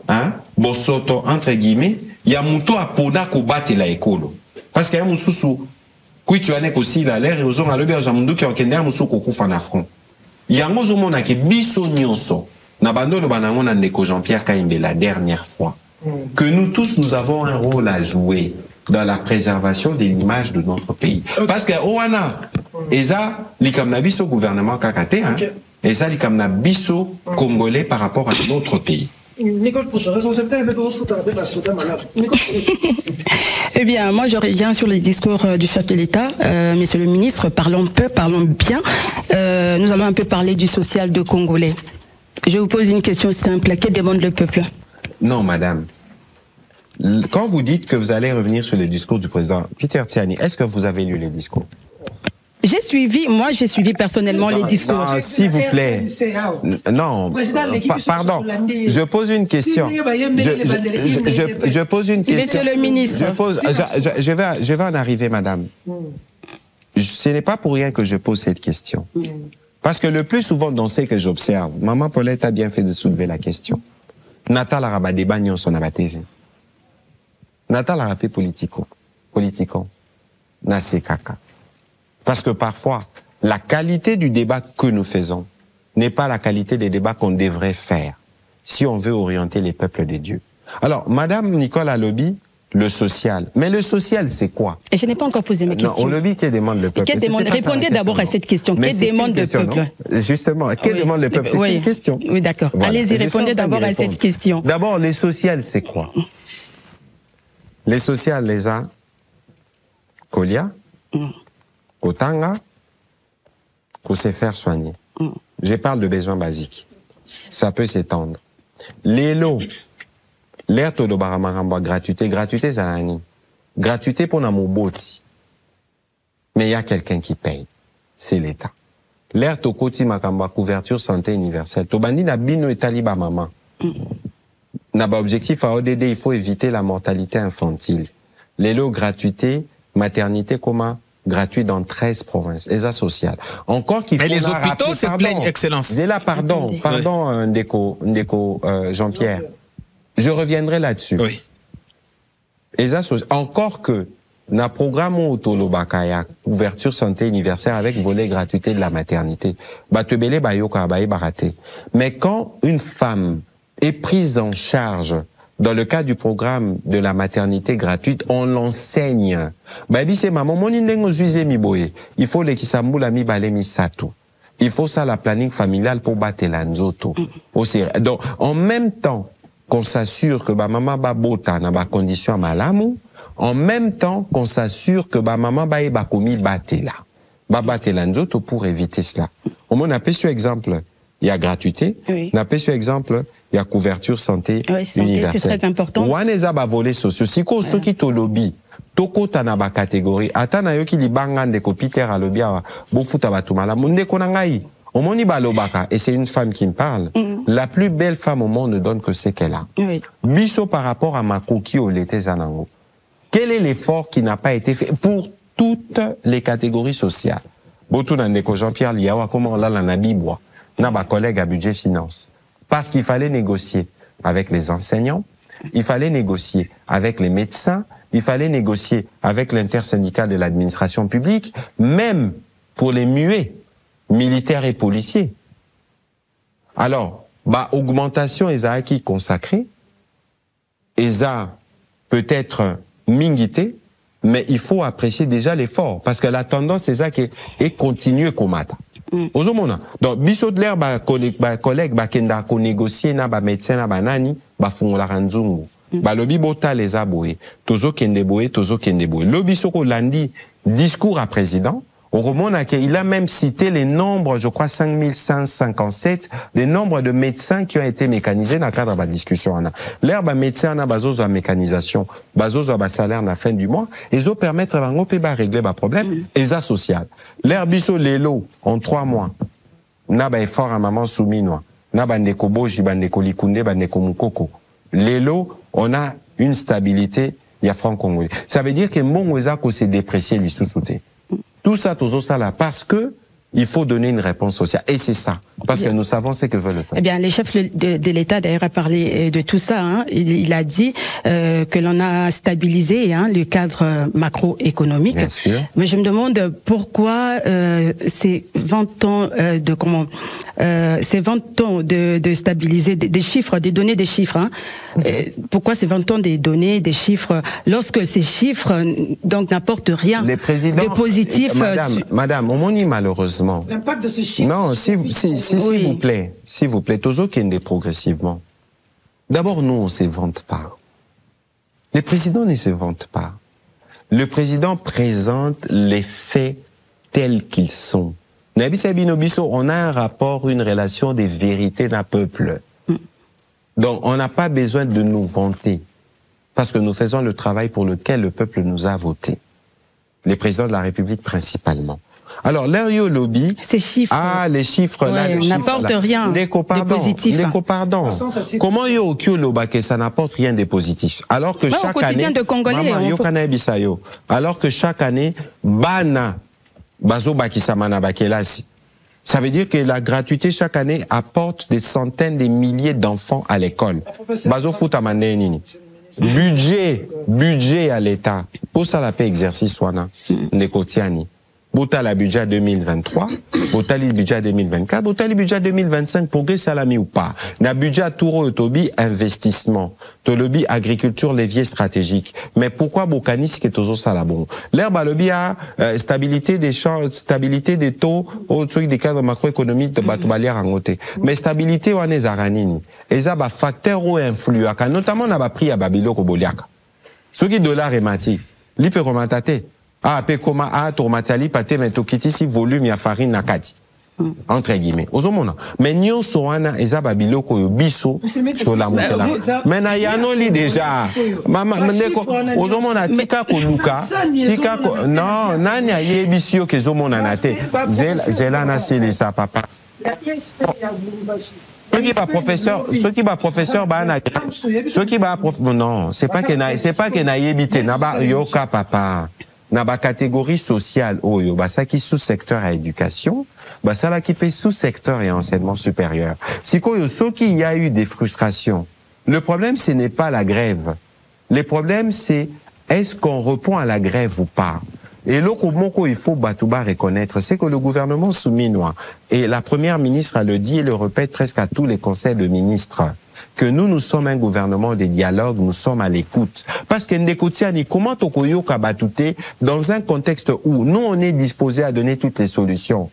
hein bosoto entre guillemets ya muto apoda ko batela ekolo parce que ya mususu kui tu ane ko si la l'air ozonga lobi ya mundu ki okende mususu ko kufa na front yango zo mona ke biso nyonso Nabando le banango na ndeko Jean-Pierre Kaimbe la dernière fois, que nous tous, nous avons un rôle à jouer dans la préservation de l'image de notre pays. Parce que, Oana, Eza, l'Ikamnabiso gouvernement Kakate, hein, Eza, l'Ikamnabiso congolais par rapport à notre pays. Nicole Pousse, responsable Eh bien, moi, je reviens sur les discours du chef de l'État. Monsieur le ministre, parlons peu, parlons bien. Nous allons un peu parler du social de Congolais. Je vous pose une question simple. Que demande le peuple? Non, madame. Quand vous dites que vous allez revenir sur le discours du président Peter Tiani, est-ce que vous avez lu les discours? J'ai suivi personnellement les discours. Non, s'il vous plaît. Non, pardon. Je pose une question. Je pose une question. Monsieur le ministre. Je vais en arriver, madame. Ce n'est pas pour rien que je pose cette question. Parce que le plus souvent, dans ce que j'observe, Maman Paulette a bien fait de soulever la question. Natal Araba débat sur la TV. Natal Araba politico. Nase kaka. Parce que parfois, la qualité du débat que nous faisons n'est pas la qualité des débats qu'on devrait faire si on veut orienter les peuples de Dieu. Alors, Madame Nicole Alobi, le social. Mais le social, c'est quoi? Et je n'ai pas encore posé ma question. Non, on lobby, que demande le peuple? Répondez d'abord à cette question. Que demande le peuple? Justement, que demande le peuple? C'est une question. Oui, d'accord. Voilà. Allez-y, répondez d'abord à cette question. D'abord, les social, c'est quoi? Les social, les a Kolia, Kotanga, qu'on sait faire soigner. Je parle de besoins basiques. Ça peut s'étendre. Les lots, l'air todo baramaramba, gratuité zanani. Gratuité pour namoboti. Mais il y a quelqu'un qui paye. C'est l'État. L'air to koti makamba, couverture santé universelle. Tobandi na bino etali ba maman. Naba objectif à ODD, il faut éviter la mortalité infantile. Les lots gratuité, maternité comment? Gratuit dans 13 provinces, ESA sociales. Encore qu'il faut. Mais les hôpitaux se plaignent, Excellence. J'ai là, pardon, Ndeko, Jean-Pierre. Je reviendrai là-dessus. Oui. ESA sociales. Encore que, na programme autolobakaya, couverture santé universelle avec volet gratuité de la maternité. Batebele bayoka baye baraté. Mais quand une femme est prise en charge dans le cas du programme de la maternité gratuite, on l'enseigne. Baby c'est maman, mon indengo zuize mi boye. Il faut les kisambula mi bale mi sato. Il faut ça la planning familiale pour battre l'anzoto. Donc, en même temps qu'on s'assure que ba maman ba bota na ba condition malamu, en même temps qu'on s'assure que ba maman ba e ba komi batte là. Ba batte l'anzoto pour éviter cela. Au moins, on a pris sur exemple, il y a gratuité. Oui. On a pris sur exemple, il y a couverture santé, universelle. C'est très important. Waneza ba volets sociaux. Siko soki to lobby, toko tana ba catégorie. Atana yoki li banga ndeko Peter a lobby a bofuta batumala. Munde konangai. Omoni ba lobaka. Et c'est une femme qui me parle. La plus belle femme au monde ne donne que ce qu'elle a. Oui. Biso par rapport à Makoki au Lété Zanango. Quel est l'effort qui n'a pas été fait pour toutes les catégories sociales? Botou ndeko Jean-Pierre Liawa, comment on l'a la nabibwa. Na ba collègue à budget finance. Parce qu'il fallait négocier avec les enseignants, il fallait négocier avec les médecins, il fallait négocier avec l'intersyndicat de l'administration publique, même pour les muets, militaires et policiers. Alors, augmentation ESA qui consacrée, ESA peut-être mingité, mais il faut apprécier déjà l'effort, parce que la tendance ESA qui est continuer combattre. Donc, biso de l'air, collègue, kenda ko négocier na ba médecin na ba nani, fungola ranzungu. Lobi bota les aboye. Tozo kende boye. Lobi soko landi, discours à président. On remonte qu'il a même cité les nombres, je crois 5157, les nombres de médecins qui ont été mécanisés dans le cadre de la discussion. L'air médecin na bazozo à mécanisation, bazozo à salaire à la fin du mois, ils ont permettre à régler le problème, et ça social. L'air biso lelo en 3 mois, na ba effort à maman souminois, na ba ndeko boji, ba ndeko likunde, ba ndeko mukoko. Lelo, on a une stabilité, il y a franc-congolais. Ça veut dire que Mbongweza ko s'est déprécié lui sous-souté. Tout ça, tout ça là, parce que il faut donner une réponse sociale. Et c'est ça. Parce que nous savons ce que veut le peuple. Eh bien, le chef de l'État, d'ailleurs, a parlé de tout ça. Hein. Il a dit que l'on a stabilisé le cadre macroéconomique. Bien sûr. Mais je me demande pourquoi ces 20 ans c'est 20 ans de stabiliser des chiffres, de donner des chiffres. Hein. Pourquoi c'est 20 ans de donner des chiffres lorsque ces chiffres donc n'apportent rien de positif? Madame, on m'en dit malheureusement. L'impact de ce chiffre. Non, s'il vous plaît, Tozo Kende progressivement. D'abord, nous, on ne se vante pas. Les présidents ne se vantent pas. Le président présente les faits tels qu'ils sont. On a un rapport, une relation des vérités d'un peuple. Donc, on n'a pas besoin de nous vanter. Parce que nous faisons le travail pour lequel le peuple nous a voté. Les présidents de la République principalement. Alors, l'air lobby. Ces chiffres. Ah, les chiffres là. N'apportent rien de positif. Pardon. Comment yo loba que ça n'apporte rien de positif? Alors que chaque année. De Congolais, alors que chaque année, bana, bazo bakisamana bakelasi. Ça veut dire que la gratuité chaque année apporte des centaines de milliers d'enfants à l'école. Bazo futamane nini. Budget à l'État. Pour ça, la paix exercice wana. Nekotiani. Bota la budget 2023, bota le budget 2024, bota le budget 2025, progrès salami ou pas. Na budget touro tobi investissement, tolobi agriculture levier stratégique. Mais pourquoi bokani si que tozo salabon? L'herbe lobi a stabilité des champs, stabilité des taux au truc des cadres macroéconomiques de batubalière en côté. Mais stabilité ou anes aranini. Et ça ba facteur ou influent, notamment na ba prix à babilo ko boliaka. Ce qui dollar est mati, lipe romantate. Ah, pekoma a tourmatali pate mentokiti si volume ya farine nakati. Entre guillemets. Ozomona. Mais nyon soana eza babiloko yo biso to la motela. Mais na yano li déjà. Mama ndeko ozomona tika koluka. Tika ko non, nani ayebisi yo kezomona na te. Zela na silisa papa. Ceux qui va professeur non, c'est pas que na yebite na ba yoka papa. Na ba catégorie sociale oyo ça qui sous-secteur à éducation, ça là qui fait sous-secteur et enseignement supérieur. Si koyo so qui y a eu des frustrations. Le problème ce n'est pas la grève. Le problème c'est est-ce qu'on répond à la grève ou pas. Et l'autre mot il faut batouba reconnaître, c'est que le gouvernement souminois et la première ministre le dit et le répète presque à tous les conseils de ministres. Que nous sommes un gouvernement de dialogue, nous sommes à l'écoute. Parce que Ndekotiani, comment Tokoyo Kabatouté, dans un contexte où nous on est disposé à donner toutes les solutions.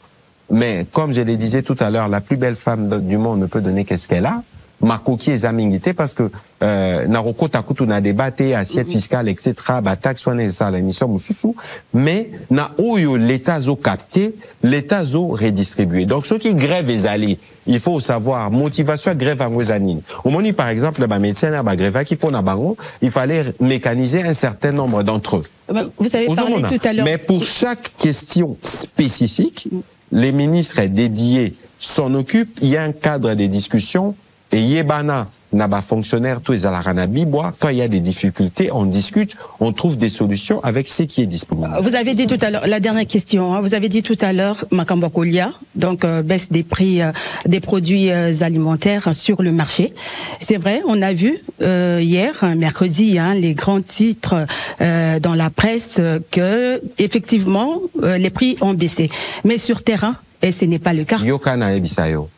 Mais, comme je le disais tout à l'heure, la plus belle femme du monde ne peut donner qu'est-ce qu'elle a. Ma coquille est amingité parce que, Naroko Takutu na débatté, assiette fiscale, etc., taxe soignée, ça, l'émission Moussoussou. Mais, na oyo, l'État zo capté, l'État zo redistribué. Donc, ceux qui grèvent les alliés, il faut savoir, motivation à grève à Mouezanine. Au moment par exemple, bah, médecin, bah, grève qui pour Nabango, il fallait mécaniser un certain nombre d'entre eux. Vous avez parlé tout à l'heure. Mais pour chaque question spécifique, les ministres dédiés s'en occupent, il y a un cadre de discussion, et Yebana, Naba fonctionnaire, tous les alaranabibois, quand il y a des difficultés, on discute, on trouve des solutions avec ce qui est disponible. Vous avez dit tout à l'heure, la dernière question, hein, vous avez dit tout à l'heure, Makamba Kolia, donc baisse des prix des produits alimentaires sur le marché. C'est vrai, on a vu hier, mercredi, hein, les grands titres dans la presse que effectivement les prix ont baissé. Mais sur terrain, et ce n'est pas le cas. Yokana ebisayo.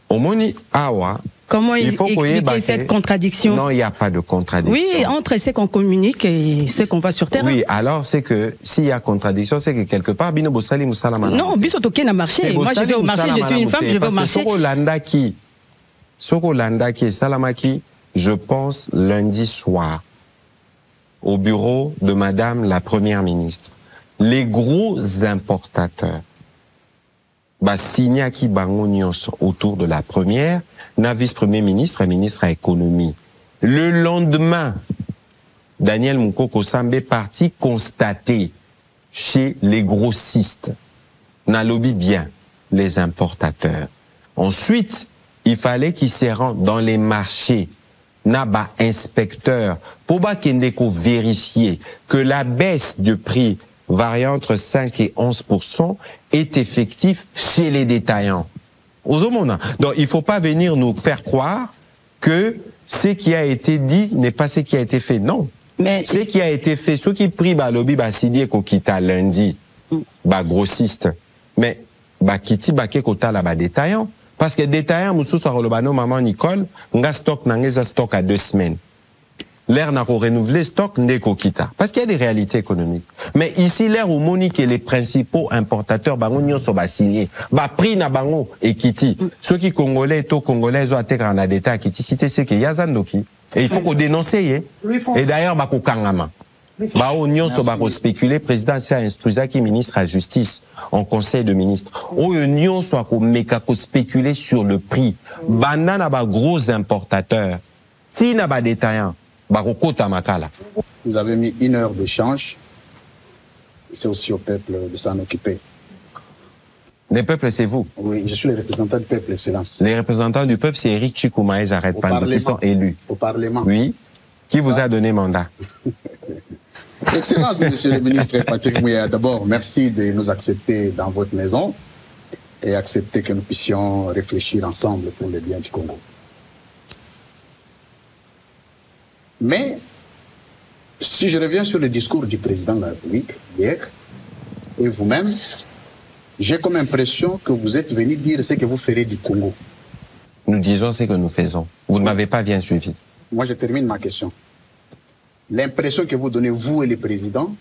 Omoni awa. Comment expliquer cette contradiction? Non, il n'y a pas de contradiction. Oui, entre ce qu'on communique et ce qu'on voit sur terrain. Oui, alors c'est que s'il y a contradiction, c'est que quelque part, Bino Bossali Moussalama. Non, Bisotoké n'a marché. Moi, je vais au marché, je suis une femme, je vais au marché. Soko Landaki et Salamaki, je pense lundi soir, au bureau de Madame la Première ministre, les gros importateurs, signé qui bango autour de la première, na vice-premier ministre et ministre à l'économie. Le lendemain, Daniel Moukoko Sambe parti constater chez les grossistes, na lobby bien, les importateurs. Ensuite, il fallait qu'ils se rendent dans les marchés, na ba inspecteur, pour ba kendeko vérifier que la baisse de prix variant entre 5 et 11% est effectif chez les détaillants. Donc, il ne faut pas venir nous faire croire que ce qui a été dit n'est pas ce qui a été fait. Non. Mais ce qui a été fait, ceux qui prient lobby Sidie Kokita lundi, grossiste, mais Kiti Kota là détaillant. Parce que détaillant moussou soit relobano maman Nicole, nga stock n'angeza stock à 2 semaines. L'air n'a qu'au renouveler stock n'eko kita. Parce qu'il y a des réalités économiques. Mais ici, l'air où Monique et les principaux importateurs, bango nyon so ba signé. Ba prix na bango et kiti. Ceux qui congolais, to congolais, ont été en d'état kiti. Cité c'est que yazandoki. Et il faut qu'on dénonce, et d'ailleurs, ba kangama. Ba nyon so ba spéculer, président a instruit qui ministre à justice, en conseil de ministre. Ou nyon soit ko meka ko spéculer sur le prix. Banana ba gros importateurs. Si na ba détaillant. Vous avez mis 1 heure d'échange. C'est aussi au peuple de s'en occuper. Les peuples, c'est vous? Oui, je suis le représentant du peuple, Excellence. Les représentants du peuple, c'est Eric Chikoumae, j'arrête pas, qui sont élus. Au Parlement. Oui. Qui vous a donné mandat? Excellence, Monsieur le ministre Patrick Mouya, d'abord, merci de nous accepter dans votre maison et accepter que nous puissions réfléchir ensemble pour le bien du Congo. Mais, si je reviens sur le discours du président de la République hier, et vous-même, j'ai comme impression que vous êtes venu dire ce que vous ferez du Congo. Nous disons ce que nous faisons. Vous ne m'avez pas bien suivi. Moi, je termine ma question. L'impression que vous donnez, vous et le président,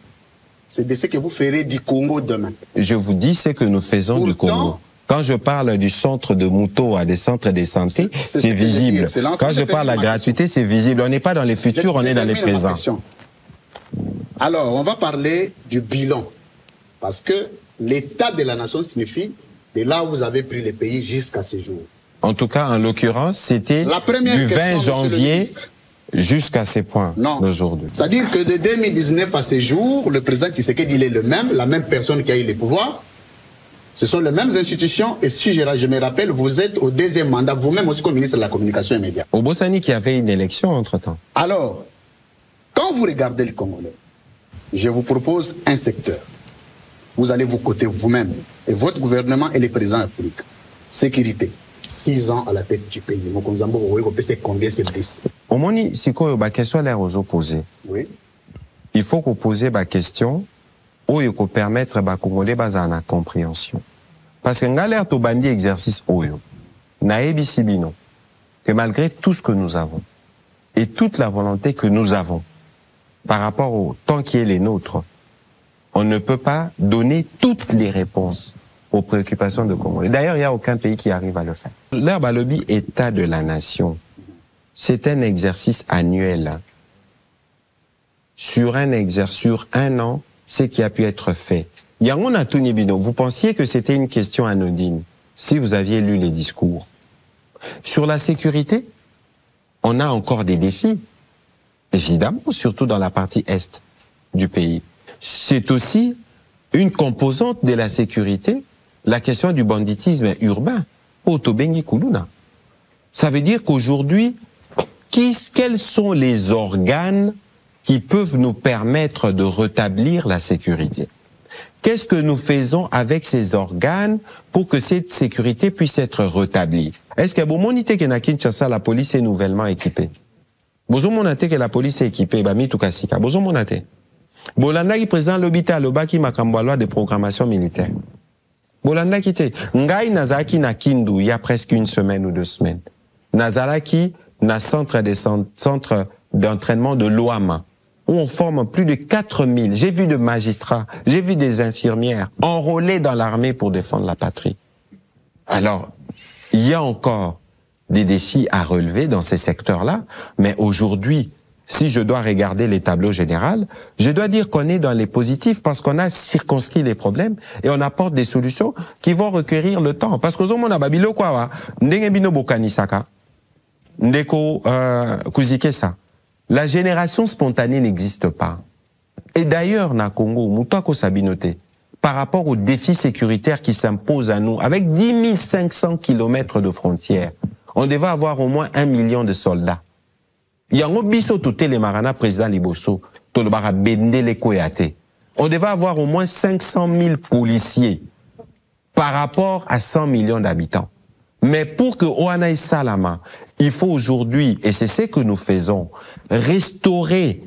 c'est de ce que vous ferez du Congo demain. Je vous dis ce que nous faisons du Congo. Quand je parle du centre de Mouto à des centres de santé, c'est visible. Quand je parle de la gratuité, c'est visible. On n'est pas dans les futurs, on est dans les présents. Alors, on va parler du bilan. Parce que l'état de la nation signifie de là où vous avez pris le pays jusqu'à ce jour. En tout cas, en l'occurrence, c'était du 20 janvier jusqu'à ce point d'aujourd'hui. C'est-à-dire que de 2019 à ce jour, le président Tshisekedi, il est le même, la même personne qui a eu le pouvoir. Ce sont les mêmes institutions et si je me rappelle, vous êtes au 2e mandat, vous-même aussi comme ministre de la Communication et Médias. Au Bossani qui avait une élection entre-temps. Alors, quand vous regardez le Congolais, je vous propose un secteur. Vous allez vous coter vous-même et votre gouvernement et les présidents de la République. Sécurité. 6 ans à la tête du pays. Combien c'est 10? Au moni, si quoi ba question l'air aux opposés. Oui. Il faut qu'on pose la question. Oyo ko permettre ba Congolais bazana compréhension. Parce que ngaler to bandi exercice oyo na ebisibino que malgré tout ce que nous avons et toute la volonté que nous avons par rapport au temps qui est les nôtres, on ne peut pas donner toutes les réponses aux préoccupations de Congolais. D'ailleurs, il n'y a aucun pays qui arrive à le faire. L'herbe à lobby état de la nation, c'est un exercice annuel. Sur un an, ce qui a pu être fait. Yangona Tunibino, vous pensiez que c'était une question anodine si vous aviez lu les discours. Sur la sécurité, on a encore des défis, évidemment, surtout dans la partie est du pays. C'est aussi une composante de la sécurité, la question du banditisme urbain. Otobengi Kuluna. Ça veut dire qu'aujourd'hui, quels sont les organes qui peuvent nous permettre de rétablir la sécurité? Qu'est-ce que nous faisons avec ces organes pour que cette sécurité puisse être rétablie? Est-ce que Bomonité que na Kinshasa, la police est nouvellement équipée? Bozomonate que la police est équipée, Bami Tukasika. Bozomonate. Bolanda qui présente l'hôpital, l'obaki makambwa de programmation militaire. Bolanda qui te. Ngai Nazaki na Kindu, il y a presque 1 semaine ou 2 semaines. Nazalaki na centre d'entraînement de Loama, où on forme plus de 4000. J'ai vu des magistrats, j'ai vu des infirmières enrôlées dans l'armée pour défendre la patrie. Alors, il y a encore des défis à relever dans ces secteurs-là, mais aujourd'hui, si je dois regarder les tableaux généraux, je dois dire qu'on est dans les positifs parce qu'on a circonscrit les problèmes et on apporte des solutions qui vont requérir le temps. Parce que on a babilo quoi, ndengebino bokanisaka, ndeko kuzikesa. La génération spontanée n'existe pas. Et d'ailleurs, na Congo, Moutako Sabinote, par rapport aux défis sécuritaires qui s'imposent à nous, avec 10 500 kilomètres de frontières, on devait avoir au moins 1 million de soldats. Yango biso touté les marana président Liboso, tolobara bendele koyate. On devait avoir au moins 500 000 policiers par rapport à 100 millions d'habitants. Mais pour que Oana Salama, il faut aujourd'hui, et c'est ce que nous faisons, restaurer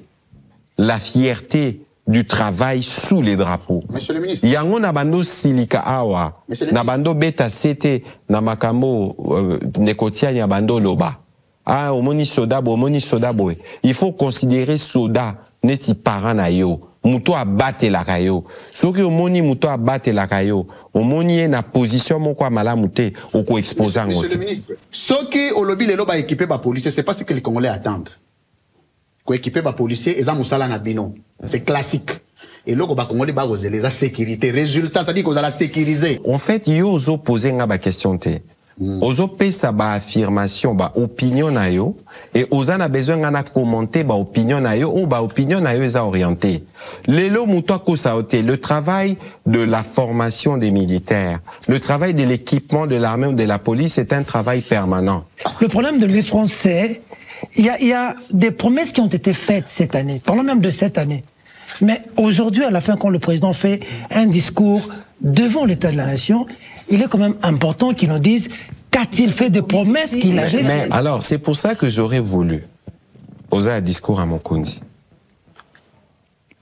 la fierté du travail sous les drapeaux. Monsieur le ministre. Yango na bando silika awa, na bando beta sete, na makamo nekotia ya bando loba. Ah, omoni soda boy. Il faut considérer soda neti parent na yo. Muto a battre la kayo. Soki omoni muto a battre la kayo. Omoni na position moko malamu te oko exposant. Monsieur le ministre, soki olobi lelo ba équiper ba policier, c'est pas ce que les Congolais attendent. Ko équiper ba policier eza musala na bino. C'est classique. Et là, ba Congolais ba oser la sécurité. Résultat, ça dit qu'on a la sécuriser. En fait, yo ozo poser nga ba question te. Ozo pesa ba affirmation, ba opinion na yo, et oza na besoin ngana commenter ba opinion na yo, ou ba opinion na yo eza orienté. Lelo muto kosaote, le travail de la formation des militaires, le travail de l'équipement de l'armée ou de la police, c'est un travail permanent. Le problème de les Français, il y a des promesses qui ont été faites cette année, parlons même de cette année. Mais aujourd'hui, à la fin, quand le président fait un discours devant l'état de la nation, il est quand même important qu'il nous dise qu'a-t-il fait des promesses qu'il a fait. Mais alors, c'est pour ça que j'aurais voulu oser un discours à Mokundi.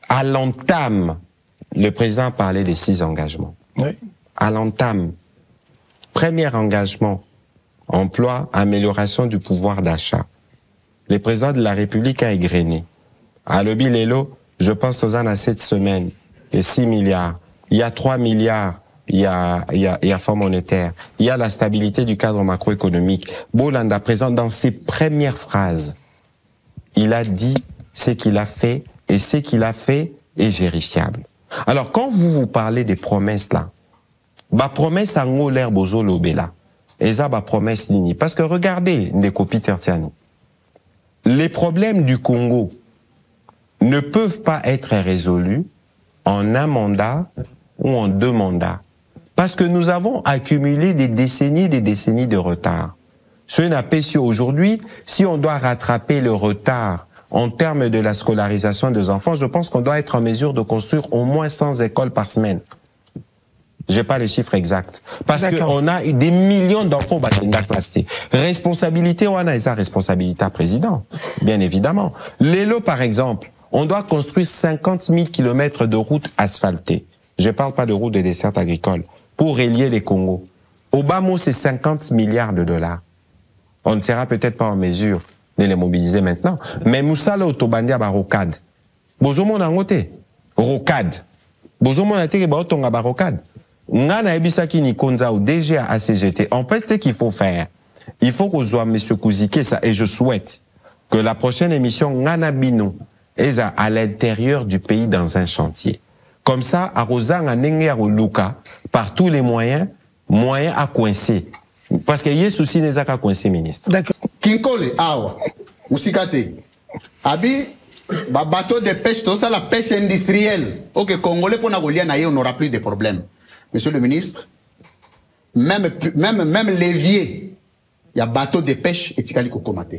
À l'entame, le président parlait des 6 engagements. Oui. À l'entame, premier engagement, emploi, amélioration du pouvoir d'achat. Le président de la République a égrené. À Lobi Lelo, je pense aux ans cette semaine, il y a 6 milliards, il y a 3 milliards, il y a fonds monétaire, il y a la stabilité du cadre macroéconomique. Bolanda, présent dans ses premières phrases, il a dit ce qu'il a fait, et ce qu'il a fait est vérifiable. Alors, quand vous parlez des promesses là, ba promesse en haut l'air bozo lobela, et ça ba promesse nini. Parce que regardez, Ndeko Peter Tiani, les problèmes du Congo ne peuvent pas être résolus en un mandat ou en 2 mandats. Parce que nous avons accumulé des décennies de retard. Ce n'a pas su aujourd'hui, si on doit rattraper le retard en termes de la scolarisation des enfants, je pense qu'on doit être en mesure de construire au moins 100 écoles par semaine. J'ai pas les chiffres exacts. Parce qu'on a des millions d'enfants batinda clastés. Responsabilité, on a sa responsabilité à président. Bien évidemment. L'élo, par exemple, on doit construire 50 000 kilomètres de routes asphaltées. Je parle pas de routes de dessert agricole. Pour relier les Congos. Au bas mot, c'est 50 milliards de dollars. On ne sera peut-être pas en mesure de les mobiliser maintenant. Mais Moussala Otobandia ba rocade. Bozomo na ngote. Rocade. Bozomo na teke ba otonga ba rocade. Ngana ebisaki ni konza ou DG à ACGT. En fait, ce qu'il faut faire, il faut qu'on soit monsieur Kouzike ça, et je souhaite que la prochaine émission Ngana Bino est à l'intérieur du pays dans un chantier. Comme ça, à Rosan, à Nenge, à Luka, par tous les moyens à coincer. Parce qu'il y a souci n'est pas coincer, ministre. D'accord. Kinkole, awa, Moussikate, Abi, bateau de pêche, tout ça, la pêche industrielle. Ok, Congolais, pour on n'aura plus de problèmes. Monsieur le ministre, même l'évier, il y a bateau de pêche et Tikali Kokomate.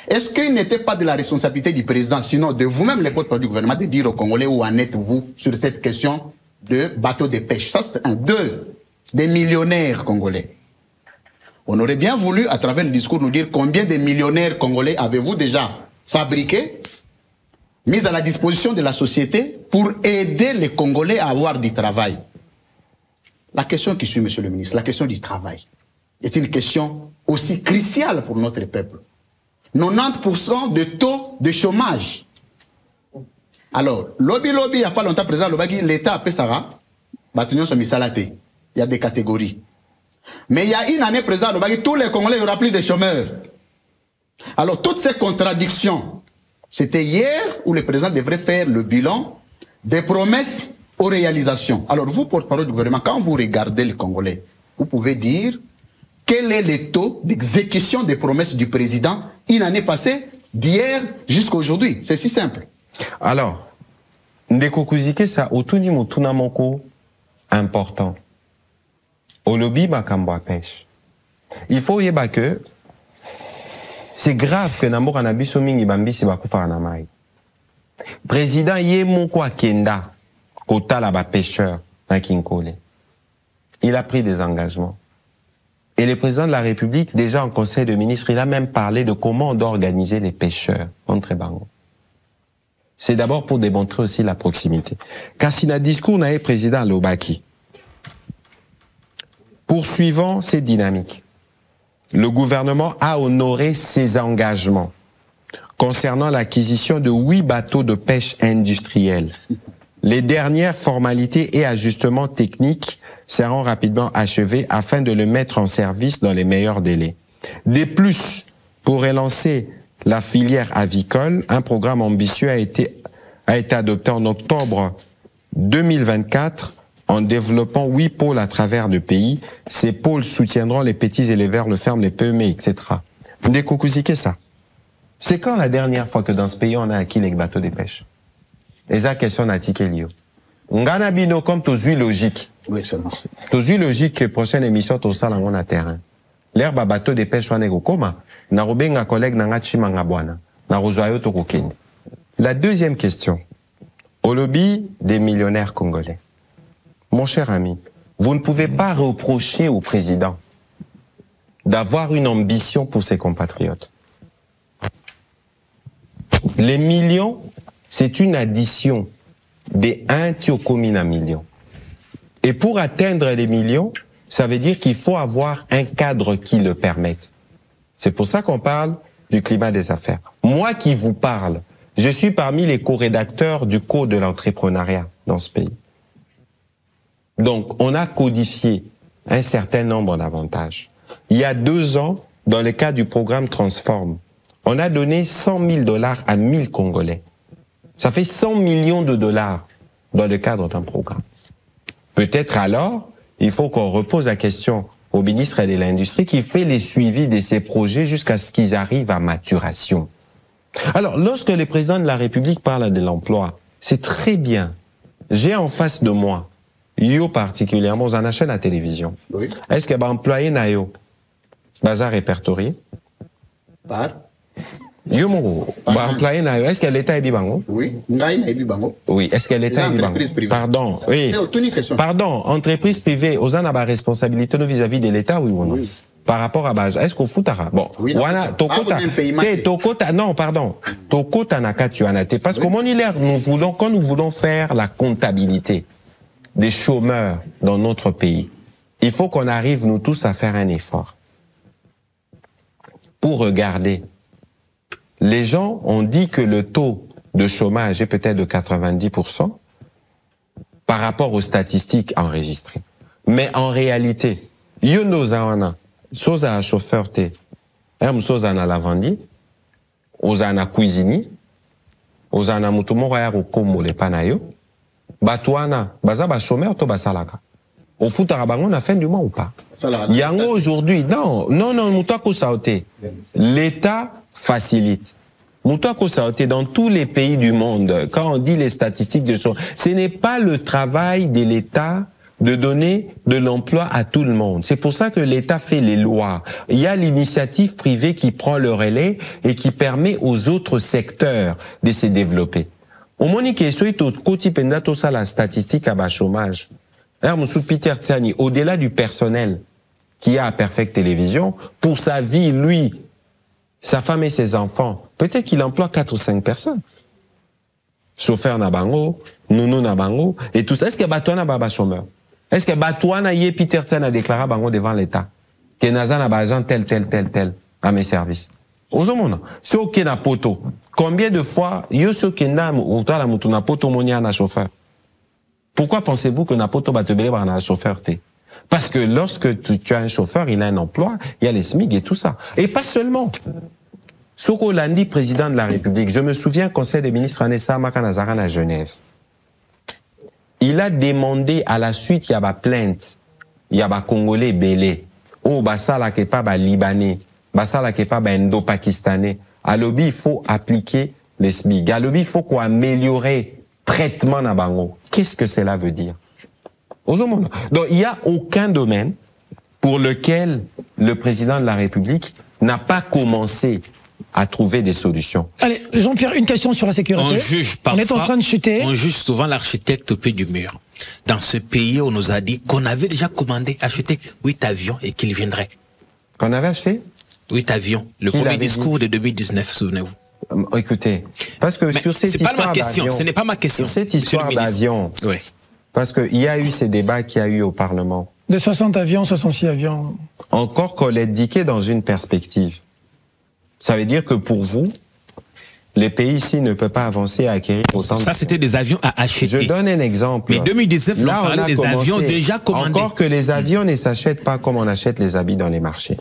Est-ce qu'il n'était pas de la responsabilité du président, sinon de vous-même, les porte-parole du gouvernement, de dire aux Congolais où en êtes-vous sur cette question de bateau de pêche? Ça, c'est des millionnaires congolais. On aurait bien voulu, à travers le discours, nous dire combien de millionnaires congolais avez-vous déjà fabriqués, mis à la disposition de la société pour aider les Congolais à avoir du travail. La question qui suit, monsieur le ministre, la question du travail, est une question aussi cruciale pour notre peuple. 90% de taux de chômage. Alors, lobby, il n'y a pas longtemps présent, l'État a fait ça, il y a des catégories. Mais il y a une année présente, tous les Congolais, il n'y aura plus de chômeurs. Alors, toutes ces contradictions, c'était hier où le président devrait faire le bilan des promesses aux réalisations. Alors, vous, porte-parole du gouvernement, quand vous regardez les Congolais, vous pouvez dire quel est le taux d'exécution des promesses du président une année passée, d'hier jusqu'à aujourd'hui. C'est si simple. Alors, Ndeko Kouzike, ça, otuni motuna moko important. Au lobby, makambo à pêche. Il faut y que c'est grave que Namor Anabiso mingi bambisi bakufa na mai. Président yé moko akenda kota la ba pêcheur na Kinkole. Il a pris des engagements. Et le président de la République, déjà en conseil de ministres, il a même parlé de comment on doit organiser les pêcheurs entre Bango. c'est d'abord pour démontrer aussi la proximité. Car si notre discours n'a président Lobaki, poursuivant cette dynamique, le gouvernement a honoré ses engagements concernant l'acquisition de 8 bateaux de pêche industriels. Les dernières formalités et ajustements techniques seront rapidement achevés afin de le mettre en service dans les meilleurs délais. De plus, pour relancer la filière avicole, un programme ambitieux a été adopté en octobre 2024 en développant 8 pôles à travers le pays. Ces pôles soutiendront les petits éleveurs, le ferme, les PME, etc. ça. C'est quand la dernière fois que dans ce pays on a acquis les bateaux de pêche? Et ça, question n'a tikelio. Ngana bino comme tous logique. Oui, excellence. Tous logique, prochaine émission, tout ça, on a terrain. L'herbe bateau de pêche, on est au coma. Na robenga collègue na chimanga bwana. Na rozoyo to kokende. La deuxième question. Au lobby des millionnaires congolais. Mon cher ami, vous ne pouvez pas reprocher au président d'avoir une ambition pour ses compatriotes. Les millions, c'est une addition des 1 tiokomina millions. Et pour atteindre les millions, ça veut dire qu'il faut avoir un cadre qui le permette. C'est pour ça qu'on parle du climat des affaires. Moi qui vous parle, je suis parmi les co-rédacteurs du Code de l'entrepreneuriat dans ce pays. Donc, on a codifié un certain nombre d'avantages. Il y a 2 ans, dans le cadre du programme Transform, on a donné $100 000 à 1000 Congolais. Ça fait 100 millions de dollars dans le cadre d'un programme. Peut-être alors, il faut qu'on repose la question au ministre de l'Industrie qui fait les suivis de ces projets jusqu'à ce qu'ils arrivent à maturation. Alors, lorsque le président de la République parle de l'emploi, c'est très bien. J'ai en face de moi, yo particulièrement, on en achète la télévision. Oui. Est-ce qu'il y a employé na yo bazar répertorié? Par yo mo employé na yo, est-ce que l'État est bibango? Oui, ngai na bibango. Oui, est-ce que l'État est bibango? Pardon, oui. Pardon, entreprise privée, aux ana ba responsabilité vis-à-vis de l'État, oui ou non? Oui. Par rapport à base, est-ce qu'on fout à bon, voilà, tokota, non, pardon, tokota nakatuanate, parce qu'au Monilaire, quand nous voulons faire la comptabilité des chômeurs dans notre pays, il faut qu'on arrive, nous tous, à faire un effort. Pour regarder, les gens ont dit que le taux de chômage est peut-être de 90% par rapport aux statistiques enregistrées. Mais en réalité, yonozawana, soza chauffeur te, soza na lavandi, ozana cuisinier, ozana mutumo ya komo le panayo, batouana, baza ba chômeur to basalaka. Au foot arabango na fin du mois ou pas? Yango aujourd'hui, non, moutako saoté. L'État facilite. Moutako saoté dans tous les pays du monde, quand on dit les statistiques de chômage, ce n'est pas le travail de l'État de donner de l'emploi à tout le monde. C'est pour ça que l'État fait les lois. Il y a l'initiative privée qui prend le relais et qui permet aux autres secteurs de se développer. Au monique soito koti pendato ça la statistique à bas chômage. Peter Tsiani, au-delà du personnel qui a à Perfect Télévision, pour sa vie, lui, sa femme et ses enfants, peut-être qu'il emploie 4 ou 5 personnes. Chauffeur nabango, nounou nabango, et tout ça. Est-ce que Batouana baba chômeur? Est-ce que Batouana yé Peter Tsiani a déclaré bango devant l'État? Que Nazan a besoin tel, à mes services. Ozomona. Si ok na poto, combien de fois, yo so kendam, ou toi la moutou na poto monia na chauffeur? Pourquoi pensez-vous que Napoto Batebele va un chauffeur T? Parce que lorsque tu as un chauffeur, il a un emploi, il y a les SMIC et tout ça. Et pas seulement. Soko Landi, président de la République, je me souviens, Conseil des ministres Anessa Makanazaran à Genève. Il a demandé à la suite, il y a ba plainte, il y a ba Congolais belé, oh basala ke pas ba Libanais, basala ke pas ba Indo-Pakistanais. À l'obbi, il faut appliquer les SMIC. À l'obbi, il faut qu'on améliore traitement na bango. Qu'est-ce que cela veut dire? Donc, il n'y a aucun domaine pour lequel le président de la République n'a pas commencé à trouver des solutions. Allez, Jean-Pierre, une question sur la sécurité. On est en train de chuter. On juge souvent l'architecte au pied du mur. Dans ce pays, on nous a dit qu'on avait déjà commandé, acheté 8 avions et qu'ils viendraient. Qu'on avait acheté 8 avions. Le premier discours de 2019, souvenez-vous. Écoutez, Parce que sur cette histoire d'avion... Ce n'est pas ma question. Sur cette histoire d'avion, oui. Parce qu'il y a eu ces débats qu'il y a eu au Parlement. De 60 avions, 66 avions. Encore qu'on l'indiquait dans une perspective. Ça veut dire que pour vous, les pays ici ne peuvent pas avancer à acquérir autant de... Ça, c'était des avions à acheter. Je donne un exemple. Mais 2019, là, on parlait des avions déjà commandés. Encore que les avions ne s'achètent pas comme on achète les habits dans les marchés.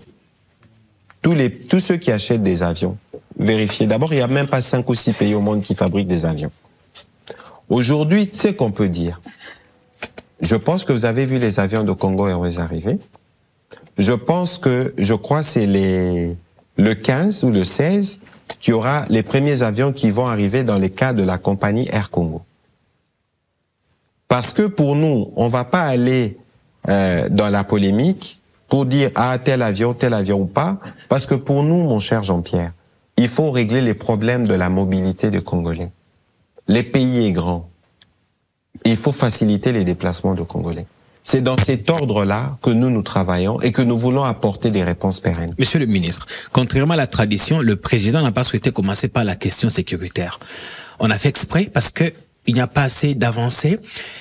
Tous ceux qui achètent des avions, vérifiez. D'abord, il n'y a même pas 5 ou 6 pays au monde qui fabriquent des avions. Aujourd'hui, tu sais qu'on peut dire. Je pense que vous avez vu les avions de Congo Airways arriver. Je crois que c'est le 15 ou le 16 qu'il y aura les premiers avions qui vont arriver dans les cas de la compagnie Air Congo. Parce que pour nous, on va pas aller dans la polémique pour dire tel avion ou pas. Parce que pour nous, mon cher Jean-Pierre, il faut régler les problèmes de la mobilité des Congolais. Le pays est grand. Il faut faciliter les déplacements de Congolais. C'est dans cet ordre-là que nous travaillons et que nous voulons apporter des réponses pérennes. Monsieur le ministre, contrairement à la tradition, le président n'a pas souhaité commencer par la question sécuritaire. On a fait exprès parce que il n'y a pas assez d'avancées.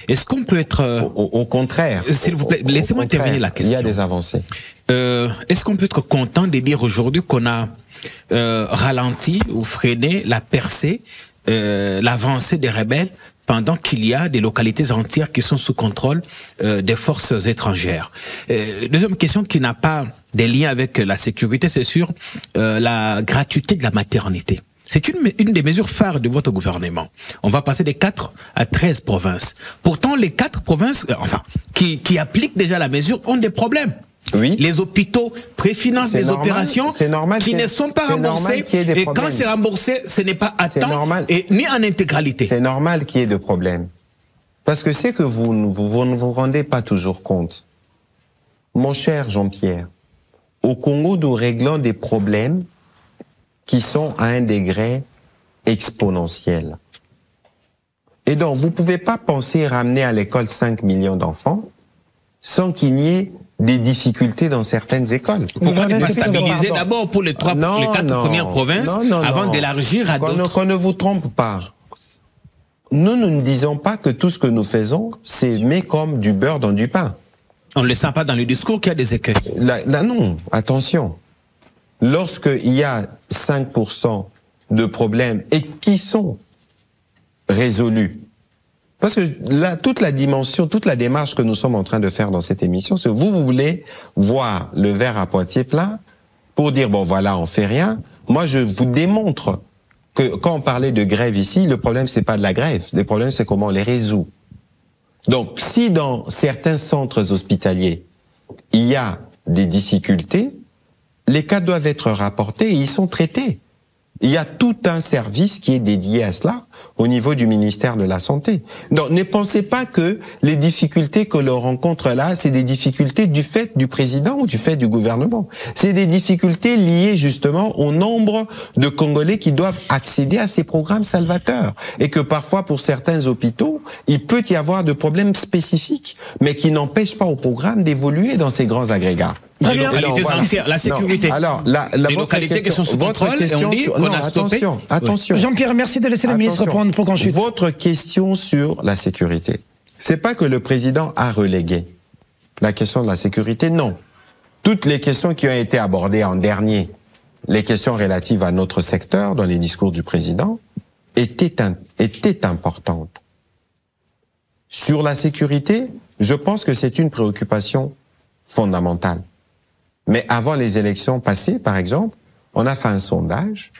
Est-ce qu'on peut être... Au contraire. S'il vous plaît, laissez-moi terminer la question. Il y a des avancées. Est-ce qu'on peut être content de dire aujourd'hui qu'on a ralenti ou freiné la percée, l'avancée des rebelles pendant qu'il y a des localités entières qui sont sous contrôle des forces étrangères. Deuxième question qui n'a pas de lien avec la sécurité, c'est sur la gratuité de la maternité. C'est une des mesures phares de votre gouvernement. On va passer de 4 à 13 provinces. Pourtant, les 4 provinces, qui appliquent déjà la mesure, ont des problèmes. Oui. Les hôpitaux préfinancent des opérations qui ne sont pas remboursées. Et quand c'est remboursé, ce n'est pas à temps et ni en intégralité. C'est normal qu'il y ait des problèmes. Parce que c'est que vous ne vous rendez pas toujours compte. Mon cher Jean-Pierre, au Congo, nous réglons des problèmes qui sont à un degré exponentiel. Et donc, vous ne pouvez pas penser ramener à l'école 5 millions d'enfants sans qu'il n'y ait des difficultés dans certaines écoles. Pourquoi ne pas stabiliser d'abord pour les 4 premières provinces avant d'élargir à d'autres? Qu'on ne vous trompe pas. Nous ne disons pas que tout ce que nous faisons, c'est mettre comme du beurre dans du pain. On ne le sent pas dans le discours qu'il y a des écueils. Là, non, attention. Lorsqu'il y a 5% de problèmes et qui sont résolus, parce que là, toute la dimension, toute la démarche que nous sommes en train de faire dans cette émission, c'est vous voulez voir le verre à moitié plein pour dire, bon voilà, on fait rien. Moi, je vous démontre que quand on parlait de grève ici, le problème, c'est pas de la grève. Le problème, c'est comment on les résout. Donc, si dans certains centres hospitaliers, il y a des difficultés, les cas doivent être rapportés et ils sont traités. Il y a tout un service qui est dédié à cela au niveau du ministère de la Santé. Donc, ne pensez pas que les difficultés que l'on rencontre là, c'est des difficultés du fait du président ou du fait du gouvernement. C'est des difficultés liées justement au nombre de Congolais qui doivent accéder à ces programmes salvateurs. Et que parfois, pour certains hôpitaux, il peut y avoir de problèmes spécifiques, mais qui n'empêchent pas au programme d'évoluer dans ces grands agrégats. Les localités entières, la sécurité. Non. Alors, les localités qui sont sous contrôle, et on dit qu'on a stoppé. Attention. Jean-Pierre, merci de laisser le ministre répondre pour qu'on suite. Votre question sur la sécurité, c'est pas que le président a relégué la question de la sécurité, non. Toutes les questions qui ont été abordées en dernier, les questions relatives à notre secteur dans les discours du président, étaient importantes. Sur la sécurité, je pense que c'est une préoccupation fondamentale. Mais avant les élections passées, par exemple, on a fait un sondage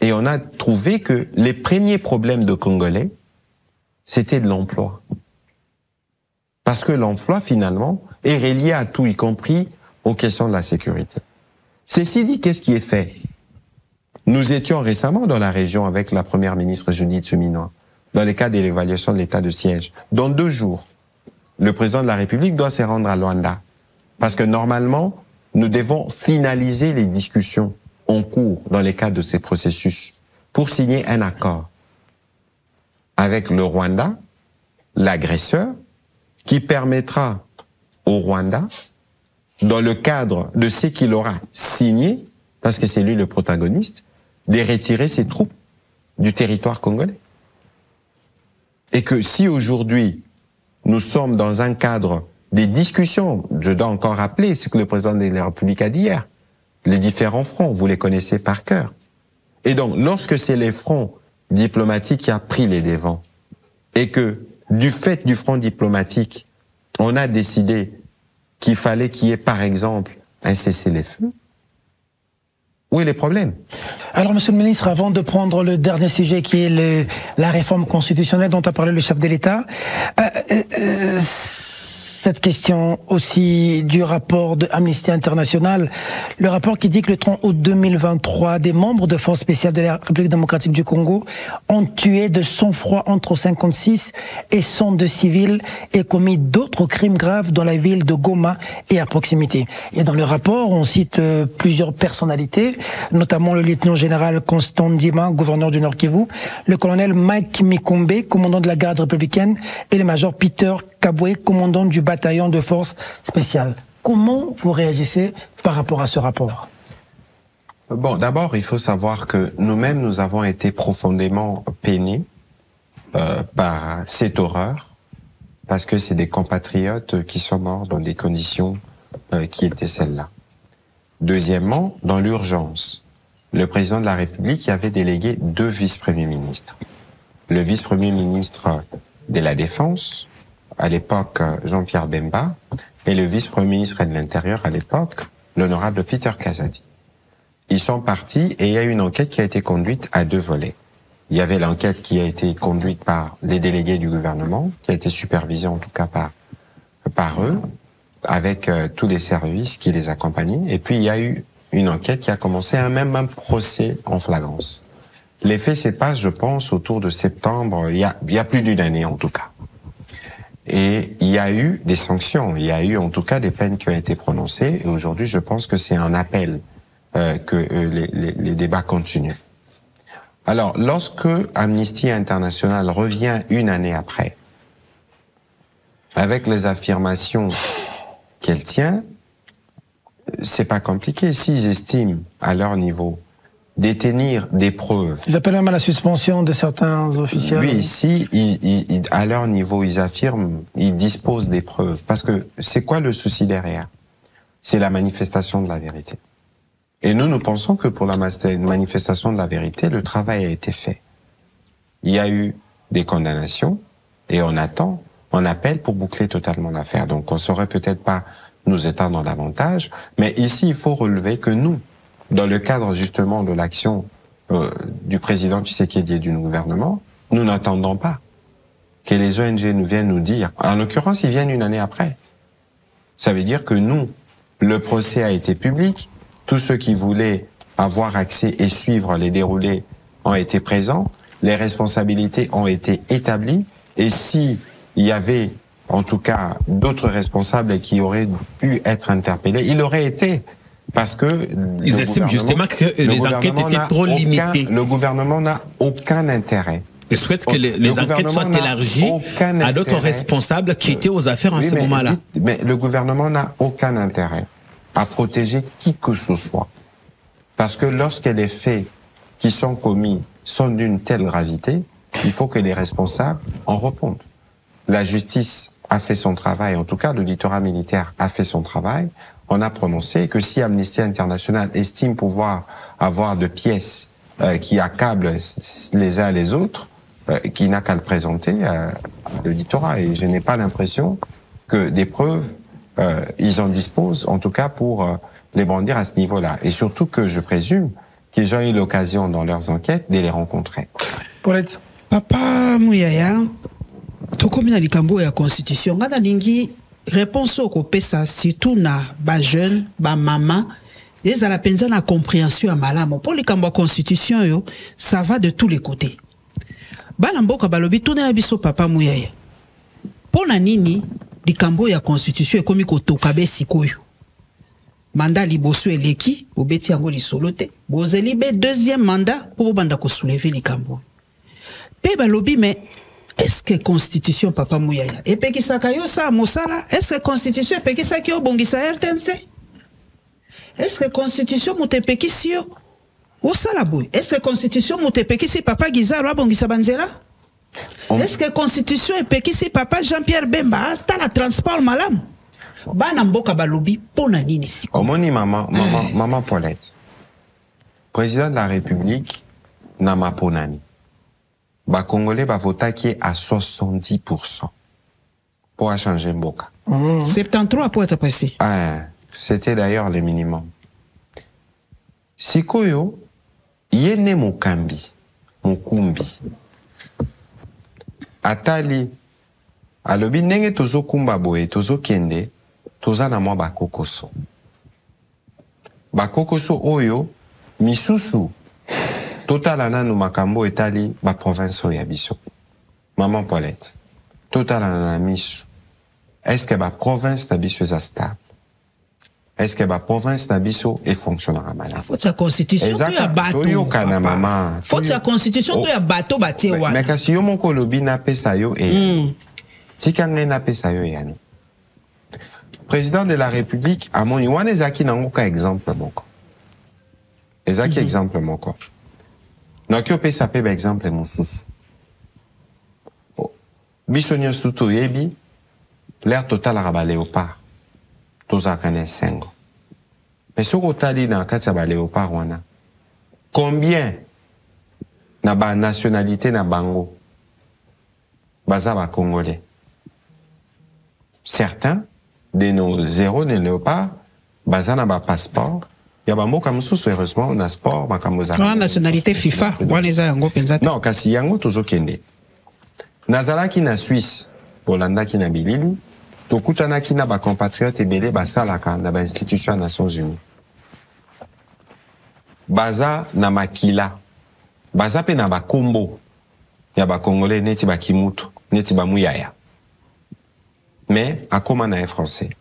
et on a trouvé que les premiers problèmes de Congolais, c'était de l'emploi. Parce que l'emploi, finalement, est relié à tout, y compris aux questions de la sécurité. Ceci dit, qu'est-ce qui est fait? Nous étions récemment dans la région avec la première ministre Judith Suminwa, dans le cadre de l'évaluation de l'état de siège. Dans 2 jours, le président de la République doit se rendre à Luanda. Parce que normalement, nous devons finaliser les discussions en cours dans le cadre de ces processus pour signer un accord avec le Rwanda, l'agresseur, qui permettra au Rwanda, dans le cadre de ce qu'il aura signé, parce que c'est lui le protagoniste, de retirer ses troupes du territoire congolais. Et que si aujourd'hui, nous sommes dans un cadre des discussions, je dois encore rappeler ce que le président de la République a dit hier, les différents fronts, vous les connaissez par cœur. Et donc, lorsque c'est les fronts diplomatiques qui a pris les devants, et que du fait du front diplomatique, on a décidé qu'il fallait qu'il y ait, par exemple, un cessez-le-feu, où est le problème? Alors, Monsieur le Ministre, avant de prendre le dernier sujet qui est la réforme constitutionnelle dont a parlé le chef de l'État, cette question aussi du rapport de Amnesty International, le rapport qui dit que le 30 août 2023, des membres de forces spéciales de la République démocratique du Congo ont tué de sang-froid entre 56 et 102 civils et commis d'autres crimes graves dans la ville de Goma et à proximité. Et dans le rapport, on cite plusieurs personnalités, notamment le lieutenant-général Constant Ndima, gouverneur du Nord Kivu, le colonel Mike Mikombe, commandant de la garde républicaine, et le major Peter Kabwe, commandant du bataillon de forces spéciales. Comment vous réagissez par rapport à ce rapport? Bon, d'abord, il faut savoir que nous-mêmes, nous avons été profondément peinés par cette horreur, parce que c'est des compatriotes qui sont morts dans des conditions qui étaient celles-là. Deuxièmement, dans l'urgence, le président de la République y avait délégué 2 vice-premiers ministres. Le vice-premier ministre de la Défense, à l'époque Jean-Pierre Bemba, et le vice-premier ministre de l'Intérieur à l'époque, l'honorable Peter Kazadi. Ils sont partis et il y a une enquête qui a été conduite à 2 volets. Il y avait l'enquête qui a été conduite par les délégués du gouvernement, qui a été supervisée en tout cas par eux, avec tous les services qui les accompagnaient. Et puis il y a eu une enquête qui a commencé même un procès en flagrance. Les faits se passent, je pense, autour de septembre, il y a plus d'une année en tout cas. Et il y a eu des sanctions, il y a eu en tout cas des peines qui ont été prononcées. Et aujourd'hui, je pense que c'est un appel que les débats continuent. Alors, lorsque Amnesty International revient une année après, avec les affirmations qu'elle tient, c'est pas compliqué. S'ils estiment à leur niveau détenir des preuves. Ils appellent même à la suspension de certains officiels. Oui, si à leur niveau, ils affirment, ils disposent des preuves. Parce que c'est quoi le souci derrière? C'est la manifestation de la vérité. Et nous pensons que pour la manifestation de la vérité, le travail a été fait. Il y a eu des condamnations et on appelle pour boucler totalement l'affaire. Donc on saurait peut-être pas nous étendre davantage, mais ici il faut relever que nous, dans le cadre justement de l'action du président Tshisekedi et du gouvernement, nous n'attendons pas que les ONG nous viennent nous dire. En l'occurrence, ils viennent une année après. Ça veut dire que nous, le procès a été public, tous ceux qui voulaient avoir accès et suivre les déroulés ont été présents, les responsabilités ont été établies, et si il y avait en tout cas d'autres responsables qui auraient pu être interpellés, il aurait été. Parce que ils estiment justement que les enquêtes étaient trop limitées. Le gouvernement n'a aucun intérêt. Ils souhaitent que les enquêtes soient élargies à d'autres responsables qui étaient aux affaires en ce moment-là. Mais le gouvernement n'a aucun intérêt à protéger qui que ce soit. Parce que lorsque les faits qui sont commis sont d'une telle gravité, il faut que les responsables en répondent. La justice a fait son travail, en tout cas le littorat militaire a fait son travail. On a prononcé que si Amnesty International estime pouvoir avoir de pièces qui accablent les uns les autres, qui n'a qu'à le présenter le littorat. Et je n'ai pas l'impression que des preuves, ils en disposent, en tout cas pour les brandir à ce niveau-là. Et surtout que je présume qu'ils ont eu l'occasion dans leurs enquêtes de les rencontrer. Paulette. Papa Mouyaya, tokomi na likambo ya constitution, ngana lingi réponse au kopesa surtout na ba jeune, ba maman, ezala penza na compréhension ya malamu. Pour likambo ya constitution yo, ça va de tous les côtés. Bana mboka balobi tuna na biso papa Mouyaya. Pona nini likambo ya constitution ekomi kotoka be sikoyo? Mandat liboso eleki, bobeti yango lisolo te. Bozeli be deuxième mandat pour banda ko soulever likambo. Pe balobi mais est-ce que constitution papa Mouyaya epekisaka yo sa mosala? Est-ce que constitution epekisaki yo bongisa RTNC? Est-ce que constitution mutepekisi yo? Où ça la boue? Est-ce que la constitution moutepeki si papa Gizaro abongisa banzela? Est-ce que la constitution est peki si papa Jean-Pierre Bemba a la transport malam? Bana mboka balobi pona nini si. Omoni maman Paulette. Président de la République nama ponani. Ba Congolais ba vota qui est à 70% pour changer mboka. 73 pour être précis. Ah, c'était d'ailleurs le minimum. Sikoyo yene mukambi mukumbi atali alobi ndenge tozo kumba boye tozo kende toza na mwa bakokoso oyo misusu totala nanu makambo etali ba province oyo ya biso. Maman Paulette totala na misu. Est-ce que ba province na biso est stable? Est-ce que la province Nabiso est fonctionnera mal? Faut sa constitution to ya bateau. Faut sa constitution to ya bateau bâti wana. Mais kasi yo moko lobi na pesa yo e. Tikanga na pesa yo yani. Président de la République a moni wana ezaki nango ka exemple moko. Ezaki exemple moko. Na kyo pesa pe ba exemple mosusu. Biso nyosu to yebi l'air total araba léopard. Tozakane sengo. Mais ce que dans kati ba léopard wana. Combien na ba nationalité na bango baza ba congolais? Certains de nos héros de léopard baza na ba passeport. Ya ba mboka mususu heureusement na sport makambo za. La nationalité FIFA wana eza yango penza. Non, kasi yango tozokende. Nazalaki na Suisse, Bolandaki na Bilili. Tokutanaki na ba compatriotes ebele basalaka na ba institution des Nations Unies. Baza na makila. Baza pe na ba kombo. Ya ba Congolais neti ba Kimutu, neti ba Muyaya. Mais akoma na français.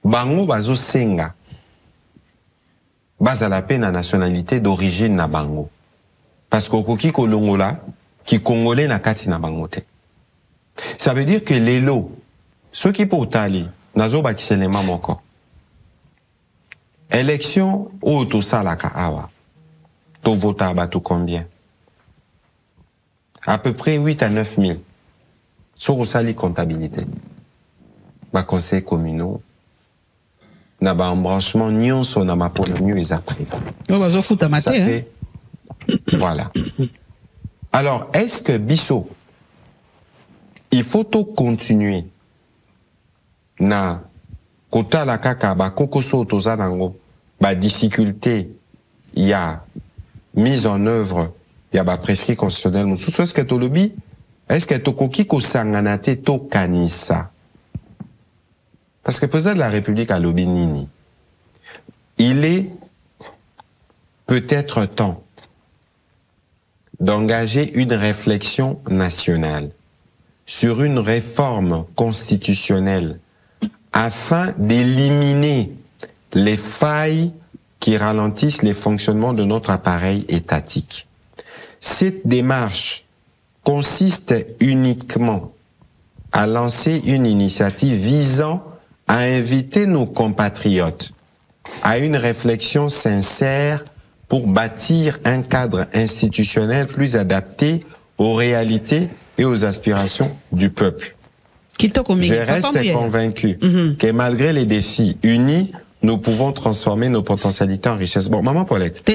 Bango bazo senga. Baza la pe na nationalité d'origine na bango. Parce que koki kolongola ki Congolais na kati na bangote. Ça veut dire que les lots ceux qui pour tali, nazo bakiselema moko. Élection ou tout ça la awa. To vota batou combien? À peu près 8 à 9 000. Sur sali comptabilité. Ba conseil communaux. Na ba embranchement nyonso na ma polo mieux ils apprévent. Ça fait. Voilà. Alors, est-ce que Bisso, il faut tout continuer na kota la kaka ba kokoso toza nango ba difficulté ya mise en œuvre ya ba prescrit constitutionnel mususu est-ce que to lobi est-ce que to koki ko sanganate to kanisa parce que le président de la République a lobi nini il est peut-être temps d'engager une réflexion nationale sur une réforme constitutionnelle afin d'éliminer les failles qui ralentissent les fonctionnements de notre appareil étatique. Cette démarche consiste uniquement à lancer une initiative visant à inviter nos compatriotes à une réflexion sincère pour bâtir un cadre institutionnel plus adapté aux réalités et aux aspirations du peuple. Je reste convaincu que malgré les défis unis, nous pouvons transformer nos potentialités en richesse. Bon, maman Paulette. Il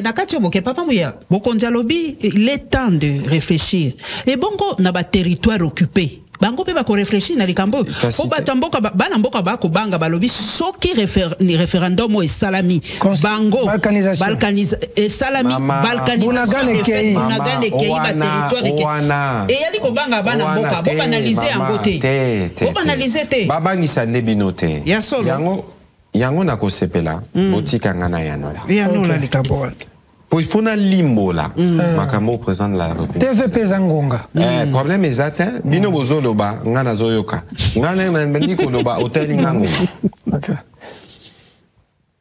est temps de réfléchir. Et bongo n'a pas territoire occupé. Bango pe ba ko réfléchir na likambo. O batamboka bana mboka ba ko banga balobi soki ni référendum o salami. Bango balkanisation et salami balkanisation nagane kei ba territoire et yali ko banga bana mboka bo banaliser en côté. Bo banaliser te. Babangisa nebinote. Ya solo. Yango na ko sepela botika ngana yanola. Yanola likambo. Il faut un limbo là, makambo président de la République. TVP Zangonga. Problème est atteint. Bino bozoloba, ngana zoyoka. Ngana nbandi koloba hôtel ngango.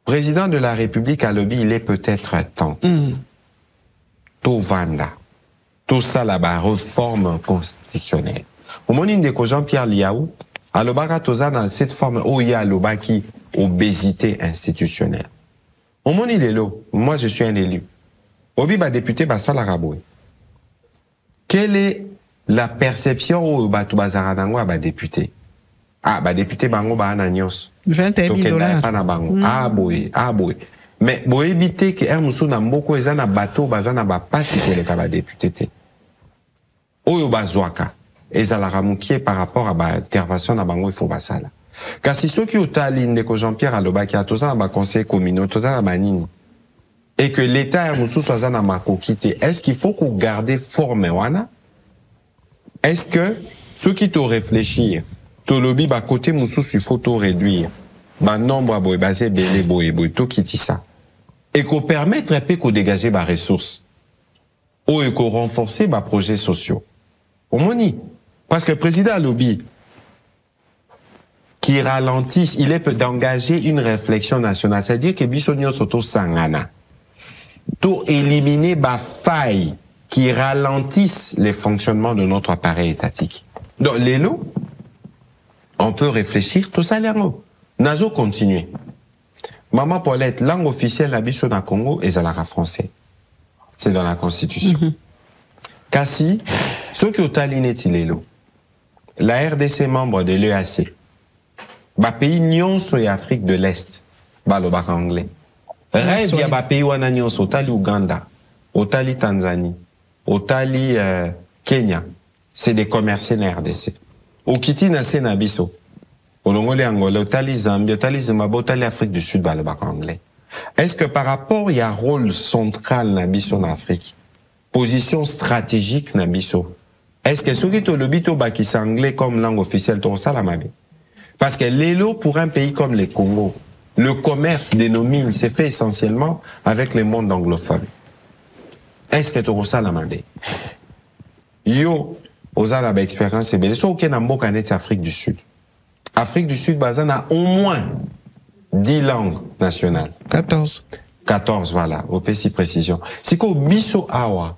Président de la République a lobby, il est peut-être temps. To vanda. Tout ça là-bas, réforme constitutionnelle. Au moment de Jean-Pierre Liaou, à l'obara toza dans cette forme où il y a l'obaki obésité institutionnelle. Au moment il est là, moi je suis un élu. Obi ba député ba sala raboué. Quelle est la perception au batu bazara nango ba député? Ah, ba député bango ba ananyos. 21 000 $. Ah boy. Mais bo éviter que musu na mboko eza na bateau bazana ba pasi ko le ba député te. Oyo bazwaka ezala ramukie par rapport à ba intervention na bango il faut basala. Kasi soki otali ndeko Jean-Pierre alobaki atoza na ba conseil communaux toza na banini et que l'état musu soza na makokite, est-ce qu'il faut qu'on garde forme wana? Est-ce que ceux qui te réfléchir to lobby ba côté musu il faut to réduire ba nombre boy basé belé boy to kiti ça et qu'on permettre peu qu'on dégager ba ressources ou et qu'on renforcer ba projets sociaux au moni parce que le président lobby qui ralentisse il est peut d'engager une réflexion nationale, c'est-à-dire que bisonio soto sangana to éliminer ba faille qui ralentissent les fonctionnements de notre appareil étatique. Donc les lots on peut réfléchir tout ça l'ango. Nazo continuer. Maman Paulette, langue officielle la biso na Congo est la français. C'est dans la constitution. Kasi, ceux qui ont taliné tilelo, la RDC membre de l'EAC, ba pays nyonso et Afrique de l'Est, ba lo bak anglais. Rêve ya ba pays wana nyonso, otali Uganda, otali Tanzanie, otali Kenya, c'est des commerçants na RDC. Okiti na sena biso. Olongole Angola, otali Zambie, otali Zimbabwe, otali Afrique du Sud, ba le bak anglais. Est-ce que par rapport il y a rôle central na biso en Afrique, position stratégique na biso, est-ce que ceux qui te le bito baki anglais comme langue officielle ton salamabe? Parce que l'élo pour un pays comme le Congo, le commerce de nos mines s'est fait essentiellement avec le monde anglophone. Est-ce que tu salamabe? Yo aux ala expérience et bien sûr aucun ambo canet Afrique du Sud. Afrique du Sud bazan a au moins 10 langues nationales. 14 voilà, au PC précision. Si ko biso awa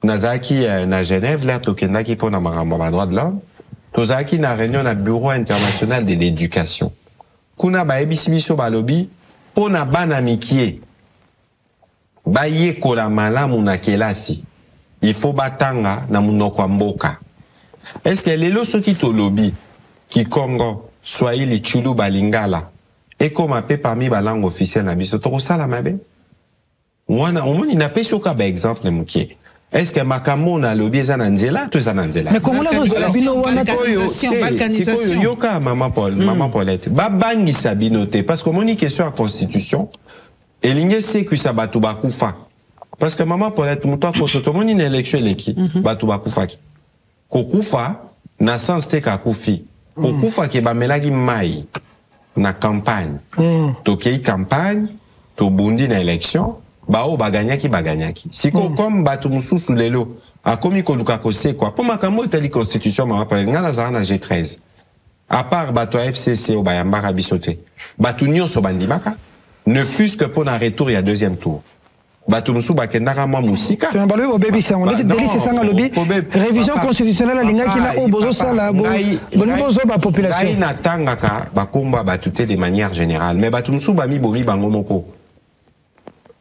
nazaki na Genève là tokendaki pour na marambo ba droit de l'homme, tozaki na réunion na bureau international de l'éducation. Kuna ba ebisi biso ba lobby pour na bana mikie. Ba yekola malamu na kelasi. Il faut batanga na munoko mboka. Est-ce que les lots qui to lobby qui Congo Swahili Chulu Balingala et comme appelé parmi la langue officielle na biso to sala mabe? Wana omoni na peso ka ba exemple mukie. Est-ce que makambo na lobby eza na nzela to eza na nzela? Mais comment la bino wana balkanisation yoka maman Paulette ba bangi sabinote parce que moni question à constitution elinge sécu sa batu bakufa. Parce que maman Paulette muto akoso to moni na élection eleki batu bakufa ki. Kokufa na sens te ka kufi. Kokufa ke ba melagi mai na campagne. To kei campagne to bundi na élection ba o baganyaki. Siko comme batu mususu lelo akomi ko luka ko se quoi. Pour makambo tali constitution maman Paulette ngala za na G13. À part batu FCC o bayamba bisote. Batu nyonso bandimaka ne fût-ce que pour un retour il y a deuxième tour. Batumsu bakendaka mwa musika. Tu m'as parlé au baby ça on dit délit c'est ça lobby. Révision constitutionnelle alinga kina o bozo sala bo. Bonimo zo ba population. Kai natangaka bakomba batute de manière générale mais batumsu bami bomi bango moko.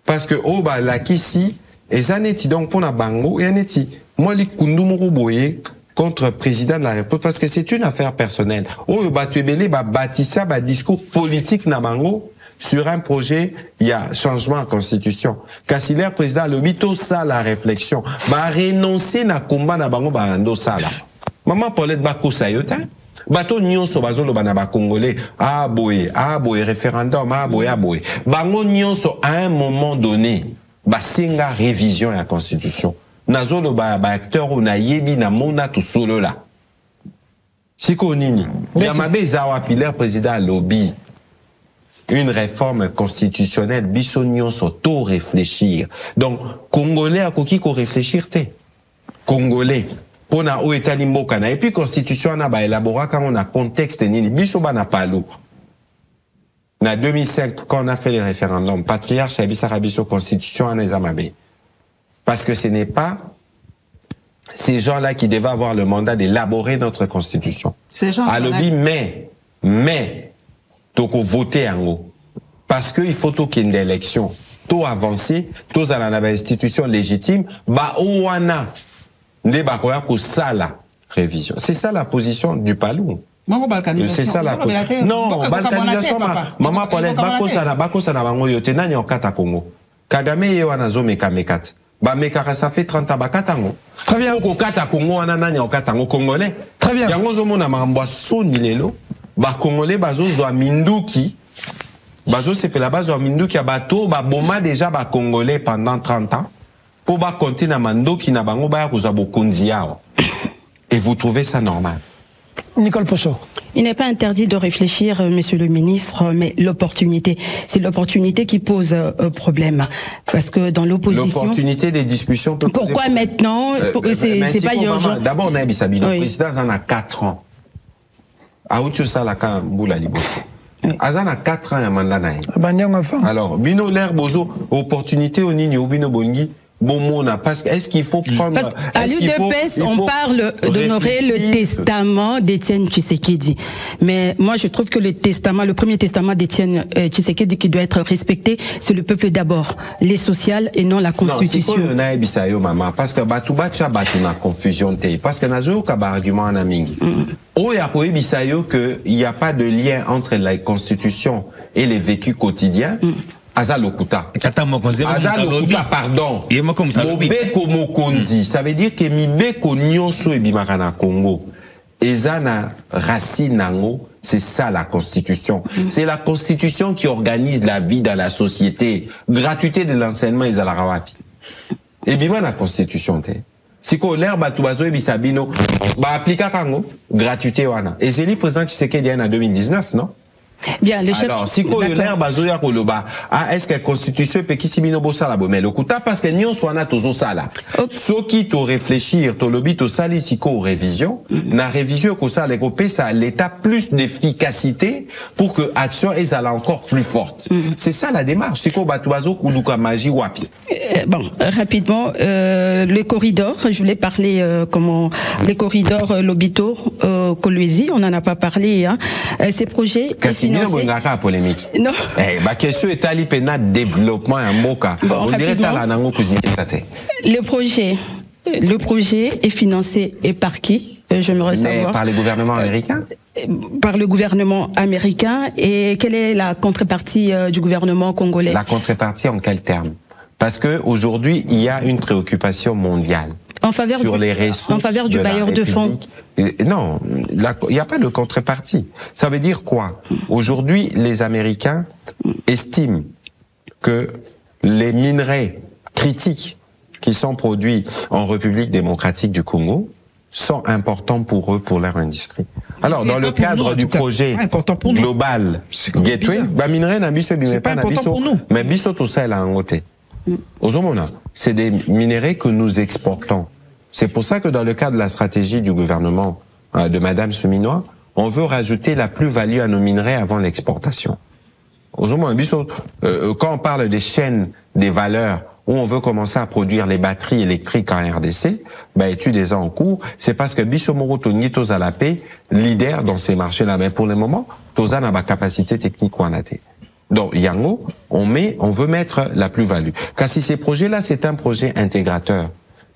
Parce que o ba lakisi ezaneti donc pour na bango yaneti moi li kundu moko boye contre président de la République parce que c'est une affaire personnelle. O batubele ba batissa ba discours politique na bango. Sur un projet, il y a changement en constitution. Kassiler président le bito ça la réflexion. Ba renoncer na combat na bango ba ando sala. Maman Paulette ba kosa yota. Bato nyonso bazolo bana ba congolais ah boy référendum ah boy. Bango nyonso à un moment donné ba singa révision la constitution. Nazolo ba acteur ou na yebi na mona tout solo là. Siko nini. Yamabe zawa piler président lobby. Une réforme constitutionnelle, bisognon s'auto réfléchir. Donc, Congolais a koki ko réfléchir te. Congolais, pour na o état limbokana. Et puis, constitution na ba élabora quand on a contexte nini. Biso ba na palou. Na 2005, quand on a fait les référendums, patriarche Abissa Rabiso constitution en Ezamabe. Parce que ce n'est pas ces gens-là qui devaient avoir le mandat d'élaborer notre constitution. Ces gens à lobby, mais, toko voter en haut. Parce qu'il faut qu'il y ait une élection. to avancer, to zala na ba institution légitime, ba owana, nde ba koya ko sala révision. C'est ça la position du Palou. C'est ça la position. Non, balkanisation, maman Paulette, bako sana bango yote nani okata Congo. Kagame ye wana zo meka mekat. Ba meka ça fait 30 ans bakatango. Très bien. Ko kata Congo wana nani okatango congolais. Très bien. Yango zo mona mambwa soni lelo. Ba congolais bazo zo minduki. Bazo c'est la base zo minduki ya bato ba boma déjà ba congolais pendant 30 ans. Pour ba compter na mandoki na bango ba ko za bokonzi yao. Et vous trouvez ça normal? Nicole Pochot. Il n'est pas interdit de réfléchir, monsieur le ministre, mais l'opportunité, c'est l'opportunité qui pose problème. Parce que dans l'opposition... L'opportunité des discussions... Pourquoi maintenant c'est pas urgent. D'abord, on a Bissabi, le président en a 4 ans. Aoutou Salaka Mboula Liboso. Azan a 4 ans à mandat. Alors, Bino l'air bozo, opportunité au Nini, Bino Bongi, Bomona, parce est-ce qu'il faut prendre... Parce qu'à l'UDPS, on parle d'honorer le testament d'Étienne Tshisekedi. Mais moi, je trouve que le premier testament d'Étienne Tshisekedi qui doit être respecté, c'est le peuple d'abord, les sociales et non la constitution. Non, c'est pas maman, parce que Batouba tcha batuna confusion te, parce que nazo kaba argument en amingi. Oya koe bisayo que il n'y a pas de lien entre la constitution et les vécus quotidiens. Aza Lokuta. Aza Lokuta, pardon. Mobeko Mokonzi. Ça veut dire que Mibeko Nyonso et Bimarana Congo. Ezana racine nango, c'est ça la constitution. C'est la constitution qui organise la vie dans la société. Gratuité de l'enseignement et Zalarawati. Et bima la constitution te. Si ko l'air batubazo et bisabino, ba applica kango, gratuité wana. Et c'est lui président qui s'est qu'est en 2019, non? Bien, le chef. Alors, si l'air bazoya koloba, est-ce que la constitution peut qui bino bosala bo, mais le kuta parce que nyon soana tozo sala. So qui to réfléchir, to lobby to sali siko révision, na révision ko ça les copé ça l'état plus d'efficacité pour que action est encore plus forte. C'est ça la démarche. Siko batubazo kuluka magie wapi. Bon, rapidement, le corridor, je voulais parler comment les corridors Lobito, Kolwezi, on n'en a pas parlé, hein. Ces projets polémique. Non. Ma question est à l'IPENA développement un moka. On dirait le projet est financé et par qui? J'aimerais savoir. Par le gouvernement américain? Par le gouvernement américain. Et quelle est la contrepartie du gouvernement congolais? La contrepartie en quel terme? Parce que aujourd'hui, il y a une préoccupation mondiale. En faveur sur les ressources en faveur du bailleur de fonds. Non, il n'y a pas de contrepartie. Ça veut dire quoi? Aujourd'hui, les Américains estiment que les minerais critiques qui sont produits en République démocratique du Congo sont importants pour eux, pour leur industrie. Alors, dans le cadre du projet global Gateway, minerais n'a pas important pour nous. Mais biso tout ça, elle a un côté. C'est des minéraux que nous exportons. C'est pour ça que dans le cadre de la stratégie du gouvernement de Madame Seminois, on veut rajouter la plus-value à nos minerais avant l'exportation. Quand on parle des chaînes des valeurs où on veut commencer à produire les batteries électriques en RDC, études des en cours, c'est parce que Bissomoro Tony Tozalapé leader dans ces marchés-là. Mais pour le moment, Toza n'a pas capacité technique ou en athée. Donc, Yango, on veut mettre la plus-value. Car si ces projets-là, c'est un projet intégrateur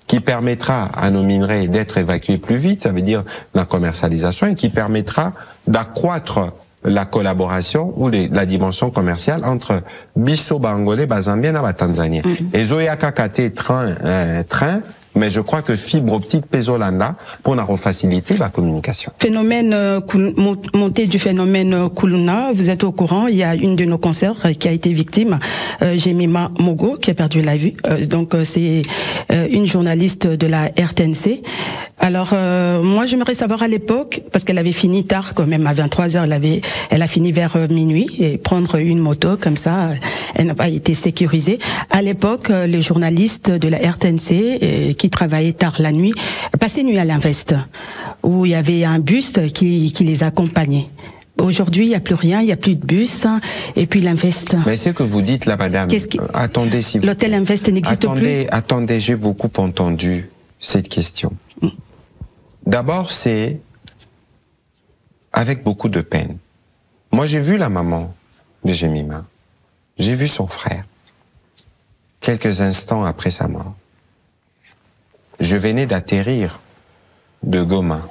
qui permettra à nos minerais d'être évacués plus vite, ça veut dire la commercialisation, et qui permettra d'accroître la collaboration ou la dimension commerciale entre Bisso Bangolais, Bazambien et Tanzanie. Et Zoya Kakate train, mais je crois que fibre optique Pézolanda pour faciliter la communication. Phénomène montée du phénomène Kuluna, vous êtes au courant, il y a une de nos consoeurs qui a été victime, Jemima Mogo, qui a perdu la vue. Donc c'est une journaliste de la RTNC. Alors moi j'aimerais savoir à l'époque, parce qu'elle avait fini tard quand même à 23h, elle a fini vers minuit, et prendre une moto comme ça, elle n'a pas été sécurisée. À l'époque, les journalistes de la RTNC qui travaillaient tard la nuit passaient nuit à l'Invest, où il y avait un bus qui les accompagnait. Aujourd'hui, il n'y a plus rien, il n'y a plus de bus, et puis l'Invest. Mais ce que vous dites là, madame, attendez si vous... L'hôtel Invest n'existe plus. Attendez, j'ai beaucoup entendu cette question. D'abord, c'est avec beaucoup de peine. Moi, j'ai vu la maman de Jemima. J'ai vu son frère. quelques instants après sa mort. Je venais d'atterrir de Goma.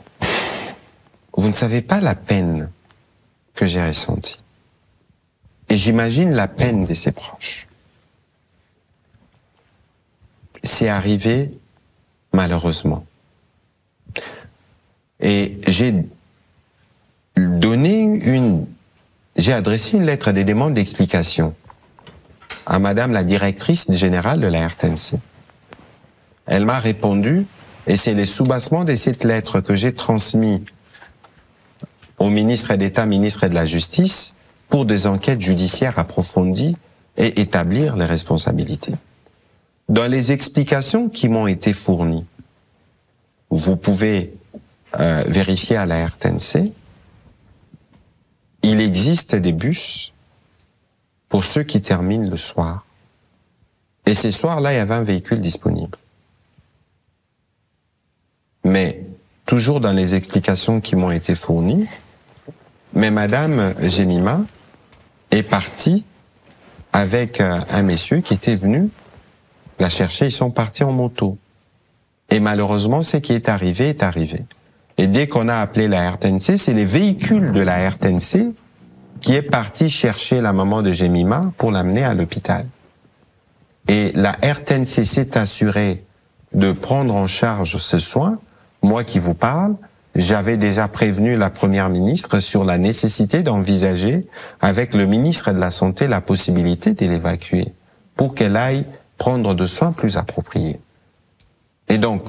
Vous ne savez pas la peine que j'ai ressentie. Et j'imagine la peine de ses proches. C'est arrivé malheureusement. Et j'ai adressé une lettre de demande d'explication à Madame la directrice générale de la RTNC. Elle m'a répondu, et c'est les soubassements de cette lettre que j'ai transmis au ministre d'État, ministre de la Justice, pour des enquêtes judiciaires approfondies et établir les responsabilités. Dans les explications qui m'ont été fournies, vous pouvez vérifier à la RTNC, il existe des bus pour ceux qui terminent le soir. Et ces soirs-là, il y avait un véhicule disponible. Mais, toujours dans les explications qui m'ont été fournies, mais Madame Jemima est partie avec un monsieur qui était venu la chercher. Ils sont partis en moto. Et malheureusement, ce qui est arrivé est arrivé. Et dès qu'on a appelé la RTNC, c'est les véhicules de la RTNC qui est parti chercher la maman de Jemima pour l'amener à l'hôpital. Et la RTNC s'est assurée de prendre en charge ce soin. Moi qui vous parle, j'avais déjà prévenu la Première ministre sur la nécessité d'envisager avec le ministre de la Santé la possibilité de l'évacuer pour qu'elle aille prendre de soins plus appropriés. Et donc,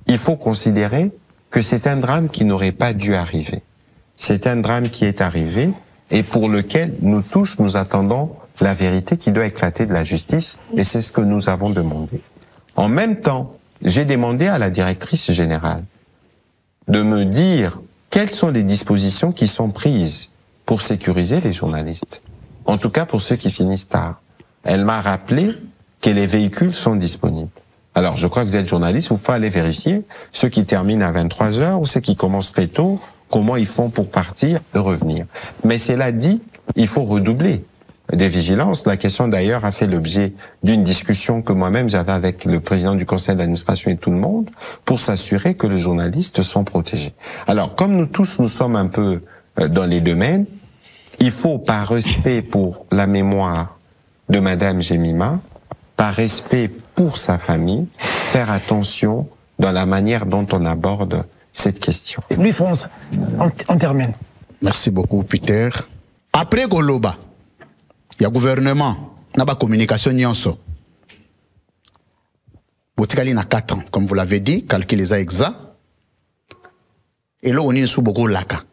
il faut considérer que c'est un drame qui n'aurait pas dû arriver. C'est un drame qui est arrivé et pour lequel nous tous nous attendons la vérité qui doit éclater de la justice et c'est ce que nous avons demandé. En même temps, j'ai demandé à la directrice générale de me dire quelles sont les dispositions qui sont prises pour sécuriser les journalistes. En tout cas pour ceux qui finissent tard. Elle m'a rappelé que les véhicules sont disponibles. Alors, je crois que vous êtes journaliste, vous pouvez aller vérifier ceux qui terminent à 23h ou ceux qui commencent très tôt, comment ils font pour partir et revenir. Mais cela dit, il faut redoubler de vigilance. La question d'ailleurs a fait l'objet d'une discussion que moi-même j'avais avec le président du conseil d'administration et tout le monde pour s'assurer que les journalistes sont protégés. Alors, comme nous tous, nous sommes un peu dans les domaines, il faut, par respect pour la mémoire de Madame Jemima, par respect pour sa famille, faire attention dans la manière dont on aborde cette question. Louis-France, on termine. Merci beaucoup, Peter. Après Goloba, il y a gouvernement, il y a la communication nyonso. Botikali na 4 ans, comme vous l'avez dit, calculez ça exact. Et là, on est sous beaucoup laka.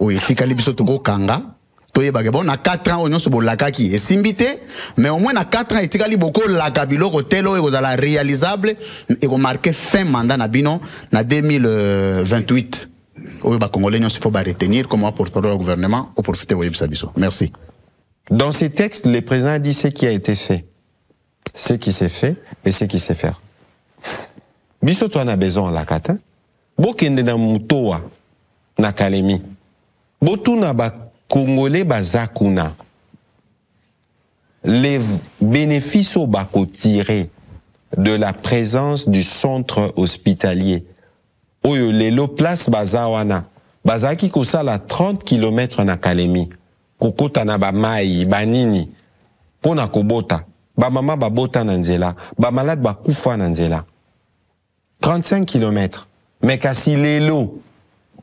Oyetikali biso togo kanga. On a 4 ans, on a sur la qui est simbité, mais au moins, on a 4 ans, et tikali beaucoup la kabilo, hôtelo, et vous allez réalisable, et vous marquez fin mandat, na bino, na 2028. Au Congolais, il faut retenir comme porte-parole au gouvernement, pour profiter de Sabiso. Merci. Dans ces textes, le président a dit ce qui a été fait, ce qui s'est fait, et ce qui s'est fait. Biso, toi, on a besoin de la kata. Bokende na mutoa, na kalemi. Botu na ba Congolais bazakuna. Les bénéfices au bako tirés de la présence du centre hospitalier. Oyo lelo place bazawana. Bazaki kosala 30 km na Kalemi. Kokota na ba mai, banini. Pona kobota. Ba mama ba bota na nzela. Ba malade ba kufa na nzela. 35 km. Mais kasi lelo.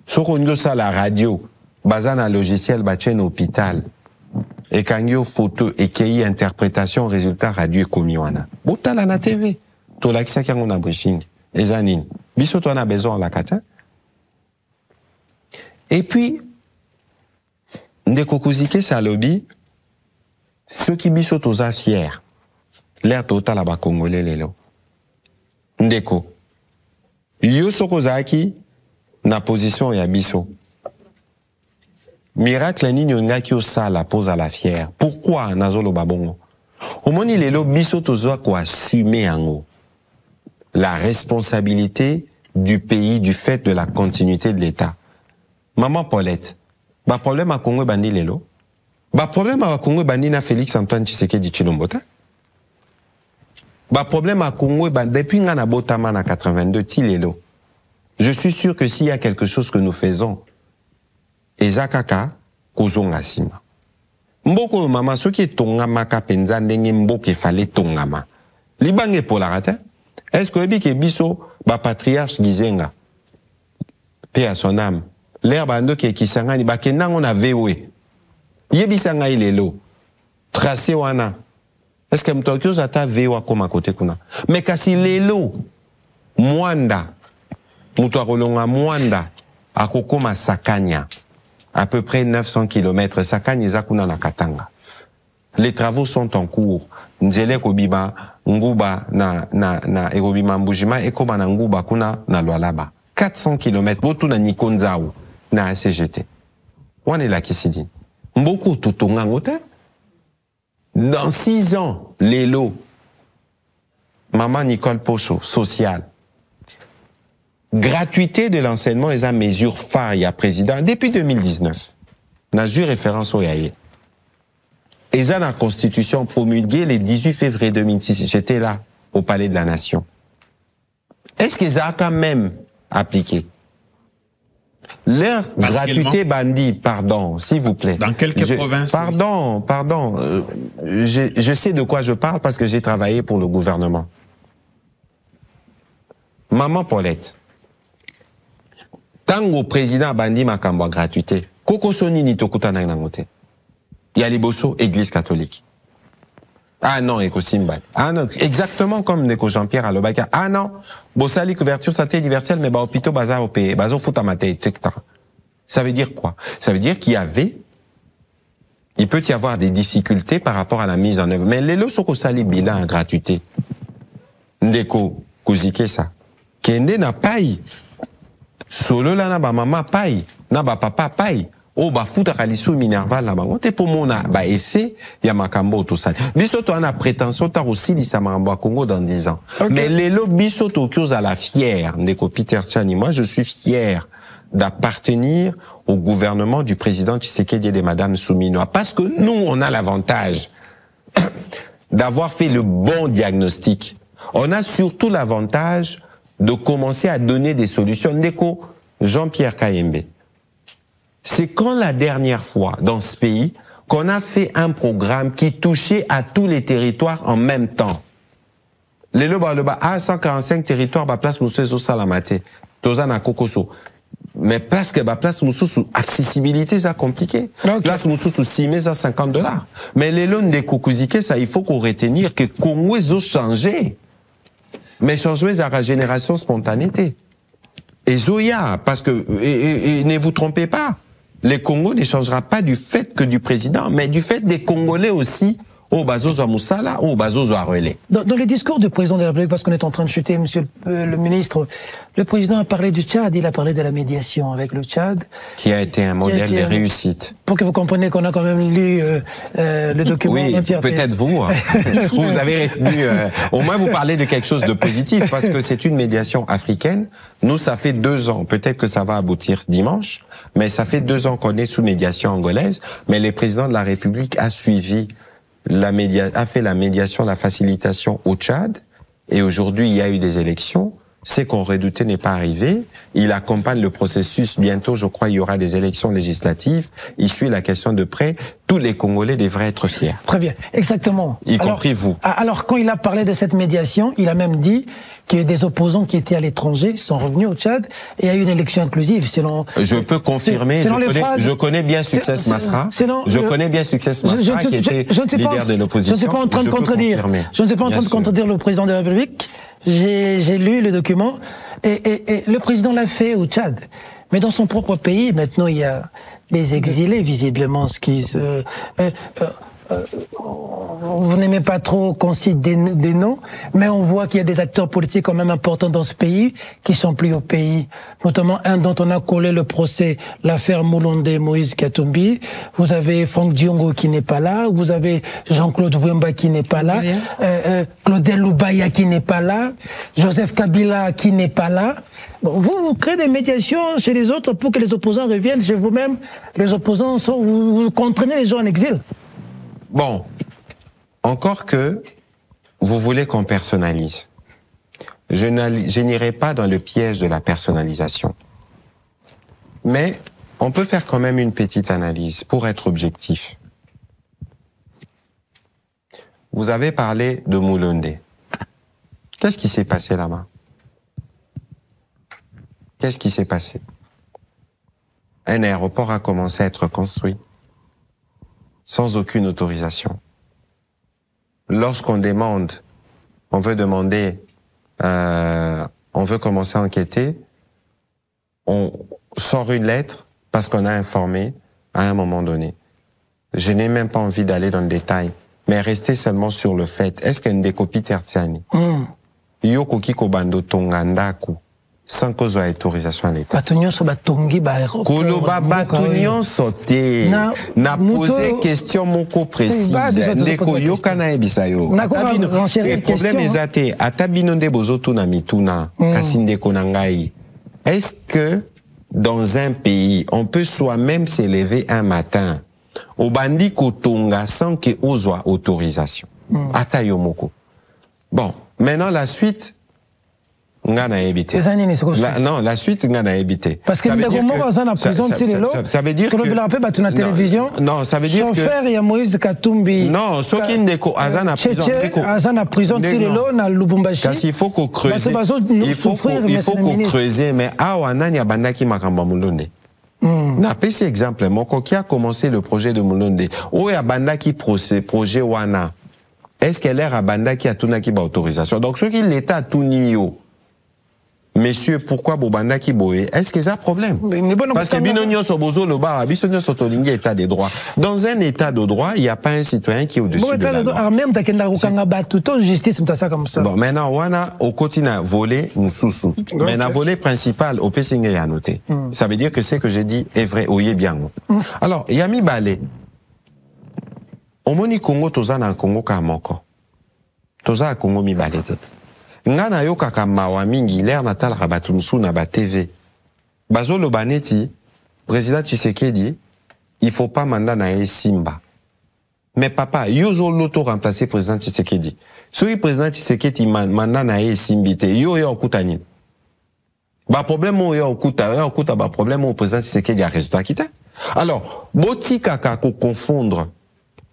Soko nyo sa la radio. Bazana logiciel bachen hôpital et kangyo photo et qui interprétation résultat radio komiwana botala na TV to la kisa kango na briefing ezanine biso to na besoin la kata et puis ndeko kuzike sa lobby ceux qui biso to za fier l'air total ba congolais lelo ndeko yo soko zaki na position ya biso. Miracle ni nyonga ki osala pose à la fière. Pourquoi nazolo babongo? Au moni lelo biso tozoa ko assumer ango la responsabilité du pays du fait de la continuité de l'État. Maman Paulette, ba problème à Congo bandi lelo. Ba problème à Congo bandi na Félix Antoine Tshisekedi Tshilombo ta. Bah, problème à Congo, bah, depuis nga na botama na 82, tilelo. Je suis sûr que s'il y a quelque chose que nous faisons, ezakaka, kozonga sima. Mboko mama, ce qui est tongama kapenza, ndenge mboke fallait tongama. Libange pour la rate. Est-ce que ebi ke biso, ba patriarche gizenga, paix à son âme, l'herbe ando ki kisangani, ba kenang on a vewe. Yebisanga ilelo. Tracé wana. Est-ce que mtokyo zata vewa koma kote kuna? Mais kasi lelo, Mwanda, Mutwarolonga Mwanda, akokoma Sakanya, à peu près 900 km, Sakanya zakuna na Katanga. Les travaux sont en cours. Nzele kobiba, Nguba na Erobima Mbujima, et koma na Nguba kuna na Lualaba. 400 km, botu na Nikonzao, na ACGT. Wane la kisidi. Mboko tutonga ngote? Dans 6 ans, les lots, Maman Nicole Pocho, social. Gratuité de l'enseignement et à mesure phare, il y a président, depuis 2019. N'a eu référence au yaye. Et ça, la constitution promulguée le 18 février 2006, j'étais là, au Palais de la Nation. Est-ce qu'ils ont quand même appliqué? Leur gratuité bandit, pardon, s'il vous plaît. Dans quelques provinces? Pardon, je sais de quoi je parle parce que j'ai travaillé pour le gouvernement. Maman Paulette, tango président bandi makambo gratuité, koko soni ni tokuta na nangote. Il y a les bosso, église catholique. Ah non, Eko Simbal. Ah non, exactement comme Neko Jean-Pierre à l'Obaka. Ah non, Bossali couverture santé universelle, mais bah hôpitaux bazar au pays, bazo fout à ma tête, etc. Ça veut dire quoi? Ça veut dire il peut y avoir des difficultés par rapport à la mise en œuvre. Mais les lots sont sali bilan à gratuité. Ndeko, Kouzike ça. Kende na paille. Solo la na ba maman paille. Na ba papa paille. Oh, bah, fouta kalisu minerval là-bas. T'es pour mon bah, effet, y a makambo tout ça. Bisoto a prétention, t'as aussi dit ça à Congo dans 10 ans. Okay. Mais les lots bisoto kios à la fière, Ndeko Peter Tchani, moi, je suis fier d'appartenir au gouvernement du président Tshisekedi et de Madame Souminoa. Parce que nous, on a l'avantage d'avoir fait le bon diagnostic. On a surtout l'avantage de commencer à donner des solutions. Ndeko, Jean-Pierre Kayembe. C'est quand la dernière fois dans ce pays qu'on a fait un programme qui touchait à tous les territoires en même temps. Les loba 145 territoires ba place Moussezo Salamate, Tozana Kokoso. Mais parce que ba place Moussezo accessibilité ça compliqué. Okay. Place Moussezo 6 $50. Mais les loans de Kokuzike ça il faut qu'on retenir que Congo ont changé. Mais changement à la génération spontanéité. Et Zoya parce que et ne vous trompez pas. Le Congo ne changera pas du fait que du président, mais du fait des Congolais aussi, au Bazozo Moussala, au Bazozo Relais. Dans les discours du président de la République, parce qu'on est en train de chuter, monsieur le ministre, le président a parlé du Tchad, il a parlé de la médiation avec le Tchad. Qui a été un modèle de réussite. Pour que vous compreniez qu'on a quand même lu le document entier. Oui, peut-être vous. Hein. Vous avez retenu. Au moins, vous parlez de quelque chose de positif, parce que c'est une médiation africaine. Nous, ça fait 2 ans. Peut-être que ça va aboutir dimanche, mais ça fait 2 ans qu'on est sous médiation angolaise. Mais le président de la République a suivi a fait la médiation, la facilitation au Tchad, et aujourd'hui il y a eu des élections. Ce qu'on redoutait n'est pas arrivé. Il accompagne le processus. Bientôt, je crois, il y aura des élections législatives. Il suit la question de près. Tous les Congolais devraient être fiers. Très bien, exactement. Y compris vous. Alors, quand il a parlé de cette médiation, il a même dit que des opposants qui étaient à l'étranger sont revenus au Tchad et il y a eu une élection inclusive. Selon. Je peux confirmer. Je connais bien Success Masra. Je connais bien Success Masra qui était leader de l'opposition. Je ne suis pas en train de contredire. Je ne suis pas en train de contredire le président de la République. J'ai lu le document et le président l'a fait au Tchad. Mais dans son propre pays, maintenant, il y a des exilés, visiblement, ce qui vous n'aimez pas trop qu'on cite des noms, mais on voit qu'il y a des acteurs politiques quand même importants dans ce pays qui sont plus au pays. Notamment un dont on a collé le procès, l'affaire Moulonde Moïse Katumbi. Vous avez Franck Diongo qui n'est pas là. Vous avez Jean-Claude Wemba qui n'est pas là. Claudel Loubaya qui n'est pas là. Joseph Kabila qui n'est pas là. Bon, vous créez des médiations chez les autres pour que les opposants reviennent chez vous-même. Les opposants vous contraignez les gens en exil. Bon, encore que vous voulez qu'on personnalise. Je n'irai pas dans le piège de la personnalisation. Mais on peut faire quand même une petite analyse pour être objectif. Vous avez parlé de Moulonde. Qu'est-ce qui s'est passé là-bas? Qu'est-ce qui s'est passé? Un aéroport a commencé à être construit sans aucune autorisation. Lorsqu'on demande, on veut commencer à enquêter, on sort une lettre parce qu'on a informé à un moment donné. Je n'ai même pas envie d'aller dans le détail, mais rester seulement sur le fait. Est-ce qu'il y a une décopie tertiani? Yoko kiko bando tongandaku. Sans cause d'autorisation à l'État. Koloba batunyon sote. Na posé question moko précise. Ndeko yoka na ebisayo. Le problème est até. Atabinonde bozotu na mituna. Kasindeko nangai. Est-ce que dans un pays, on peut soi-même s'élever un matin au bandi kotonga sans que ozwa autorisation? Atayo moko. Bon, maintenant la suite. Ngana évité. Non, la suite ngana évité. Parce que ça veut dire que non, ça veut dire que son frère il y a Moïse Katumbi. Non, ce qui ndeko azana prison Tilelo na Lubumbashi. Parce qu'il faut qu'on creuse. Il faut qu'on creuse, mais awa nani abandaki makamba Moulonde. Na pesi exemple moko qui a commencé le projet de Moulonde. O ya bandaki projet wana. Est-ce qu'elle est abandaki a tunaki ba autorisation? Donc ce qui l'état a tunio. Messieurs, pourquoi Bobanda qui boye? Est-ce que ça a problème? Parce que Binonio Sobozo le bar, Bisonio Sotolingue état des droits. Dans un état de droit, il n'y a pas un citoyen qui est au-dessus de la loi. Même justice, comme ça. Bon, maintenant, on a au quotidien volé une sous-sous. Maintenant, volé principal, au Pessing à noter. Ça veut dire que ce que j'ai dit est vrai, oyez bien. Alors, Yami Balé. Au Moni Congo, Tozana Congo Kamoko. Toza Congo mi balé. Ngana yo kaka mawa mingi l'air natal rabatunsu na ba TV. Bazo lo baneti, président Tshisekedi, il faut pas mandat na Simba. Mais papa, yo zo l'auto remplacer président Tshisekedi. Soki président Tshisekedi mandat na Simbite, yo okutani. Ba problème yo okuta ba problème au président Tshisekedi a résultat kita. Alors, boti kaka ko confondre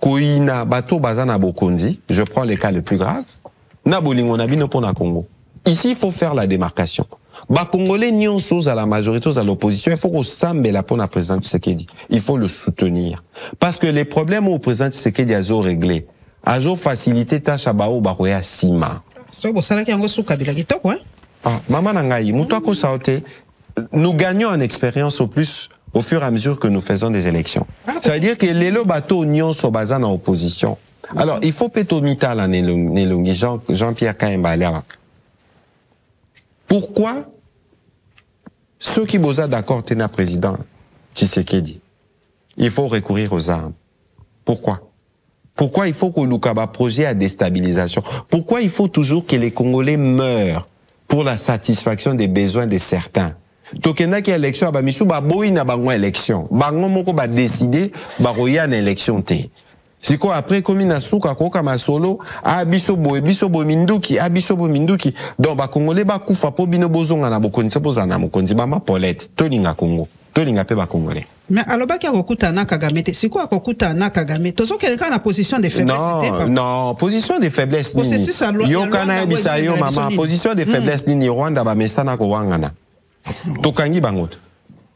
koina bato bazana bokonzi, je prends les cas les plus graves. Congo. Ici, il faut faire la démarcation. Congolais n'y sont à la majorité, à l'opposition. Il faut qu'on s'ambe la pour la présidente Tshisekedi. Il faut le soutenir. Parce que les problèmes au président Tshisekedi a réglé. A facilité tâche à Bao Baroya Sima. Maman Nangaï, nous gagnons en expérience au plus au fur et à mesure que nous faisons des élections. Ça veut dire que les bateaux n'y sont basés en opposition. Alors, il faut pétomita la Jean-Pierre Kaimba. Pourquoi ceux qui bosa d'accord tenir président Tshisekedi, il faut recourir aux armes? Pourquoi? Pourquoi il faut que l'Oukaba projet à déstabilisation? Pourquoi il faut toujours que les Congolais meurent pour la satisfaction des besoins de certains? Tokena qui élection ba misu ba boyi na bango élection. Bango moko ba décider ba roya na élection té. C'est quoi après comme na souka koka masolo a biso minduki a biso minduki donc ba congolais ba kufa po bino bozonga na bokonzi bozana mokonzi ba ma Paulette tolinga Congo tolinga pe ba congolais. Mais aloba ki akokuta na Kagame te c'est quoi akokuta na Kagame tozo quelqu'un na position de faiblesse non position de faiblesse ni yo kana bisa yo mama position de faiblesse ni Rwanda ba mesana ko wangana tokangi bango.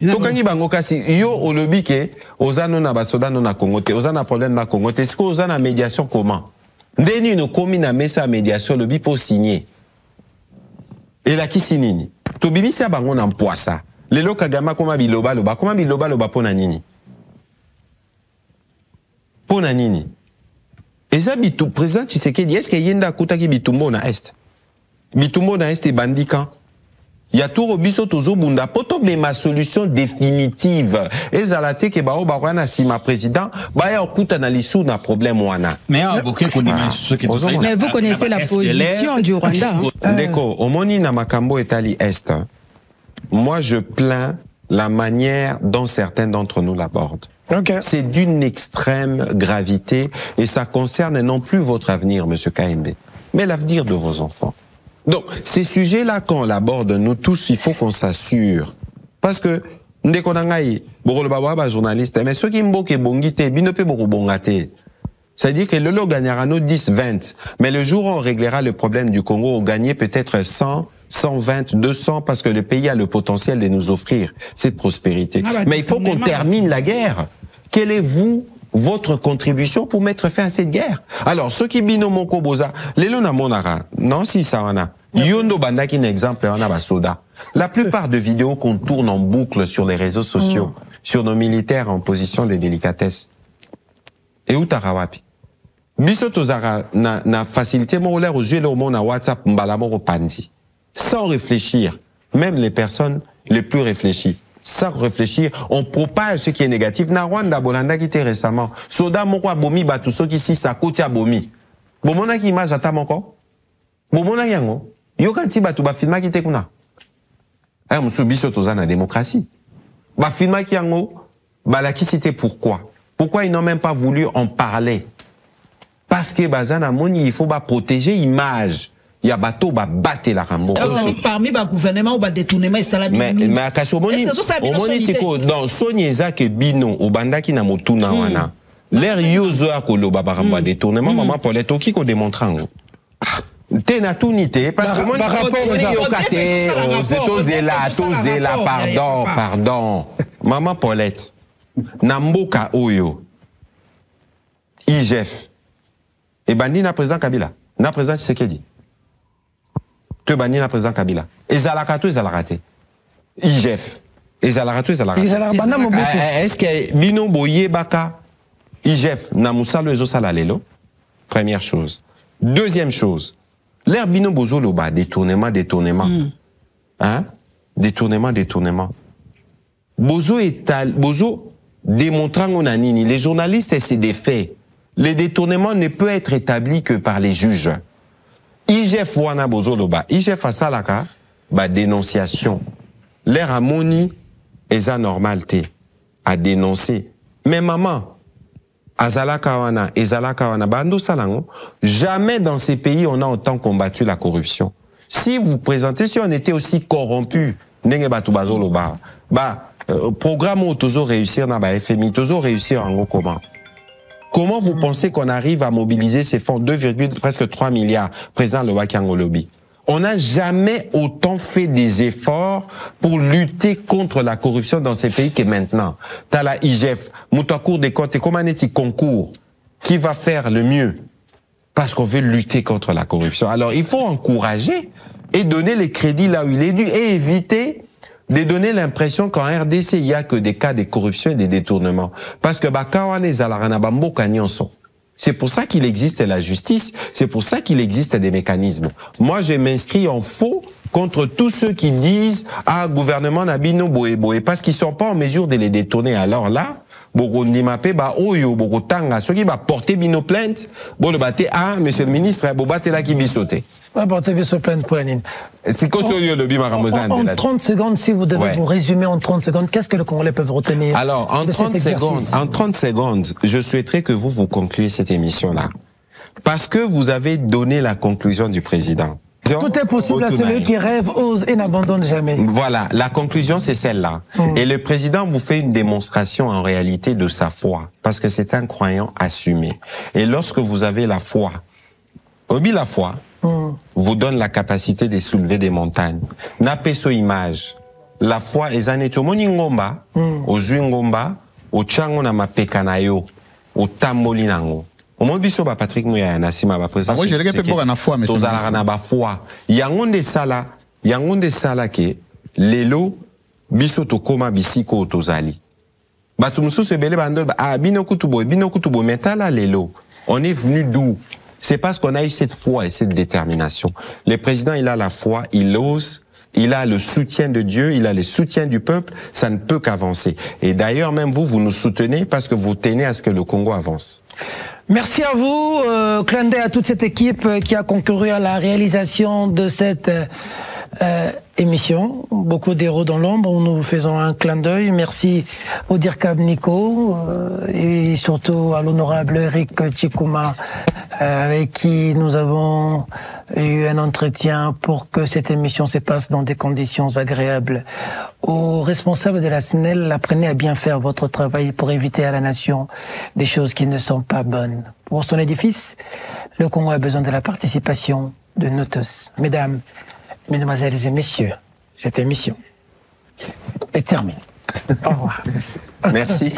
Tokangi bango kasi yo olobi ke ozano na basoda no na Congo te ozana problème na Congo te est-ce que ozana médiation comment ndeni no komi na mesa médiation lobi po signer et la ki sinini to bimisa bango na mpoasa lelo Kagame koma biloba loba pona nini eza bitu président Tshisekedi est-ce que yenda kutaki bitumbo na est et bandikan. Il y a tout robiso tozo bunda poto mais ma solution définitive ezalate ke bao bawana si ma président ba ya okuta na lisu na problème wana mais vous connaissez la position du Rwanda Ndeko omoni na makambo etali est. Moi je plains la manière dont certains d'entre nous l'abordent. C'est d'une extrême gravité et ça concerne non plus votre avenir monsieur KMB. mais l'avenir de vos enfants. Donc, ces sujets-là, quand on l'aborde, nous tous, il faut qu'on s'assure. Parce que, journaliste, mais ceux qui m'boke bongite, binope boko bongate. C'est-à-dire que le lot gagnera nos 10, 20. Mais le jour où on réglera le problème du Congo, on gagnera peut-être 100, 120, 200, parce que le pays a le potentiel de nous offrir cette prospérité. Mais il faut qu'on termine la guerre. Quelle est votre contribution pour mettre fin à cette guerre? Alors, ceux qui bino moko boza, lelo na monara, non si ça en a. Yondo bandaki un exemple, on a basoda. La plupart de vidéos qu'on tourne en boucle sur les réseaux sociaux, sur nos militaires en position de délicatesse. Et où tarawapi? Biso tozara na facilité mon aux yeux le monde na WhatsApp mbalamoro pandi. Sans réfléchir, même les personnes les plus réfléchies. Sans réfléchir, on propage ce qui est négatif. Na Rwanda Bolanda qui était récemment. Soda moko bomi batuso qui si sa côté bomi. Bomona qui image ata moko. Bomona yango. Yo kanti batu ba filma qui te kuna. Eh musubiso toza na démocratie. Ba filma qui yango balaki c'était pourquoi? Pourquoi ils n'ont même pas voulu en parler? Parce que bazana moni il faut ba protéger image. Il y a bateau ba battre la rambo. Parmi ba gouvernement ou ba détournement et salami. Mais akasomoni omoni siko dans sonyeza ke bino obandaki na motuna wana. L'air yozo akoloba ba ramba détournement maman Paulette oki ko démontrer. T'es na tout nité parce que moi pardon. Maman Paulette. Namboka Oyo. IGF. Et bandi na président Kabila. Na président Tshisekedi. Te bandi na président Kabila. Ezalakato ezalakate. IGF. Ezalakato ezalakate. Est-ce que Bino Boye Baka IGF na musalo ezo sala lelo? Première chose. Deuxième chose. L'air Bino Bozo Loba détournement. Hein? Détournement. Bozo démontrant on a nini. Les journalistes, c'est des faits. Les détournements ne peuvent être établis que par les juges. IGF wana bozoloba, IGF a salaka, ba dénonciation. L'air a moni, eza normalité, à dénoncer. Mais maman, azalaka wana, bando salango, jamais dans ces pays on a autant combattu la corruption. Si vous présentez, si on était aussi corrompu, nenge batu bazoloba, programme où toujours réussir na ba FMI, toujours réussir en gros comment? Comment vous pensez qu'on arrive à mobiliser ces fonds 2,3 milliards présents le Wakiango Lobby? On n'a jamais autant fait des efforts pour lutter contre la corruption dans ces pays que maintenant. T'as la IGF, Moutakour des comptes et Komaneti concours, qui va faire le mieux? Parce qu'on veut lutter contre la corruption. Alors il faut encourager et donner les crédits là où il est dû et éviter de donner l'impression qu'en RDC, il n'y a que des cas de corruption et de détournement. Parce que c'est pour ça qu'il existe la justice, c'est pour ça qu'il existe des mécanismes. Moi, je m'inscris en faux contre tous ceux qui disent « Ah, gouvernement Nabino Boé, parce qu'ils sont pas en mesure de les détourner. Alors là, ceux qui va porter bino plainte, bon le baté, ah, monsieur le ministre, bobaté là qui bisoté. Va porter bino plainte pour la Nine. C'est quoi le bima ramazan? En 30 secondes, si vous devez vous résumer en 30 secondes, qu'est-ce que le Congolais peut retenir? Alors, en 30 secondes, je souhaiterais que vous concluiez cette émission-là. Parce que vous avez donné la conclusion du président. Tout est possible à celui qui rêve, ose et n'abandonne jamais. Voilà, la conclusion c'est celle-là. Et le président vous fait une démonstration en réalité de sa foi, parce que c'est un croyant assumé. Et lorsque vous avez la foi, la foi vous donne la capacité de soulever des montagnes. Napeso image. La foi est un état ngomba, au ngomba, au chango na mapekanayo, au tambolinango. Moi, Patrick Mouya, Nassima, président. Moi, je l'ai répété pour la foi, mais c'est la foi. Yangonde sala ke, lelo, biso to koma bisiko tozali. Batumusu se bele bandol, bino kutubo, metala lelo. On est venu d'où? C'est parce qu'on a eu cette foi et cette détermination. Le président, il a la foi, il ose, il a le soutien de Dieu, il a le soutien du peuple, ça ne peut qu'avancer. Et d'ailleurs, même vous nous soutenez parce que vous tenez à ce que le Congo avance. Merci à vous, clin d'œil à toute cette équipe qui a concouru à la réalisation de cette émission. Beaucoup d'héros dans l'ombre, nous faisons un clin d'œil. Merci au Dirkab Nico et surtout à l'honorable Eric Chikuma avec qui nous avons eu un entretien pour que cette émission se passe dans des conditions agréables. Aux responsables de la SNEL, apprenez à bien faire votre travail pour éviter à la nation des choses qui ne sont pas bonnes. Pour son édifice, le Congo a besoin de la participation de nous tous. Mesdames, mesdemoiselles et messieurs, cette émission est terminée. Au revoir. Merci.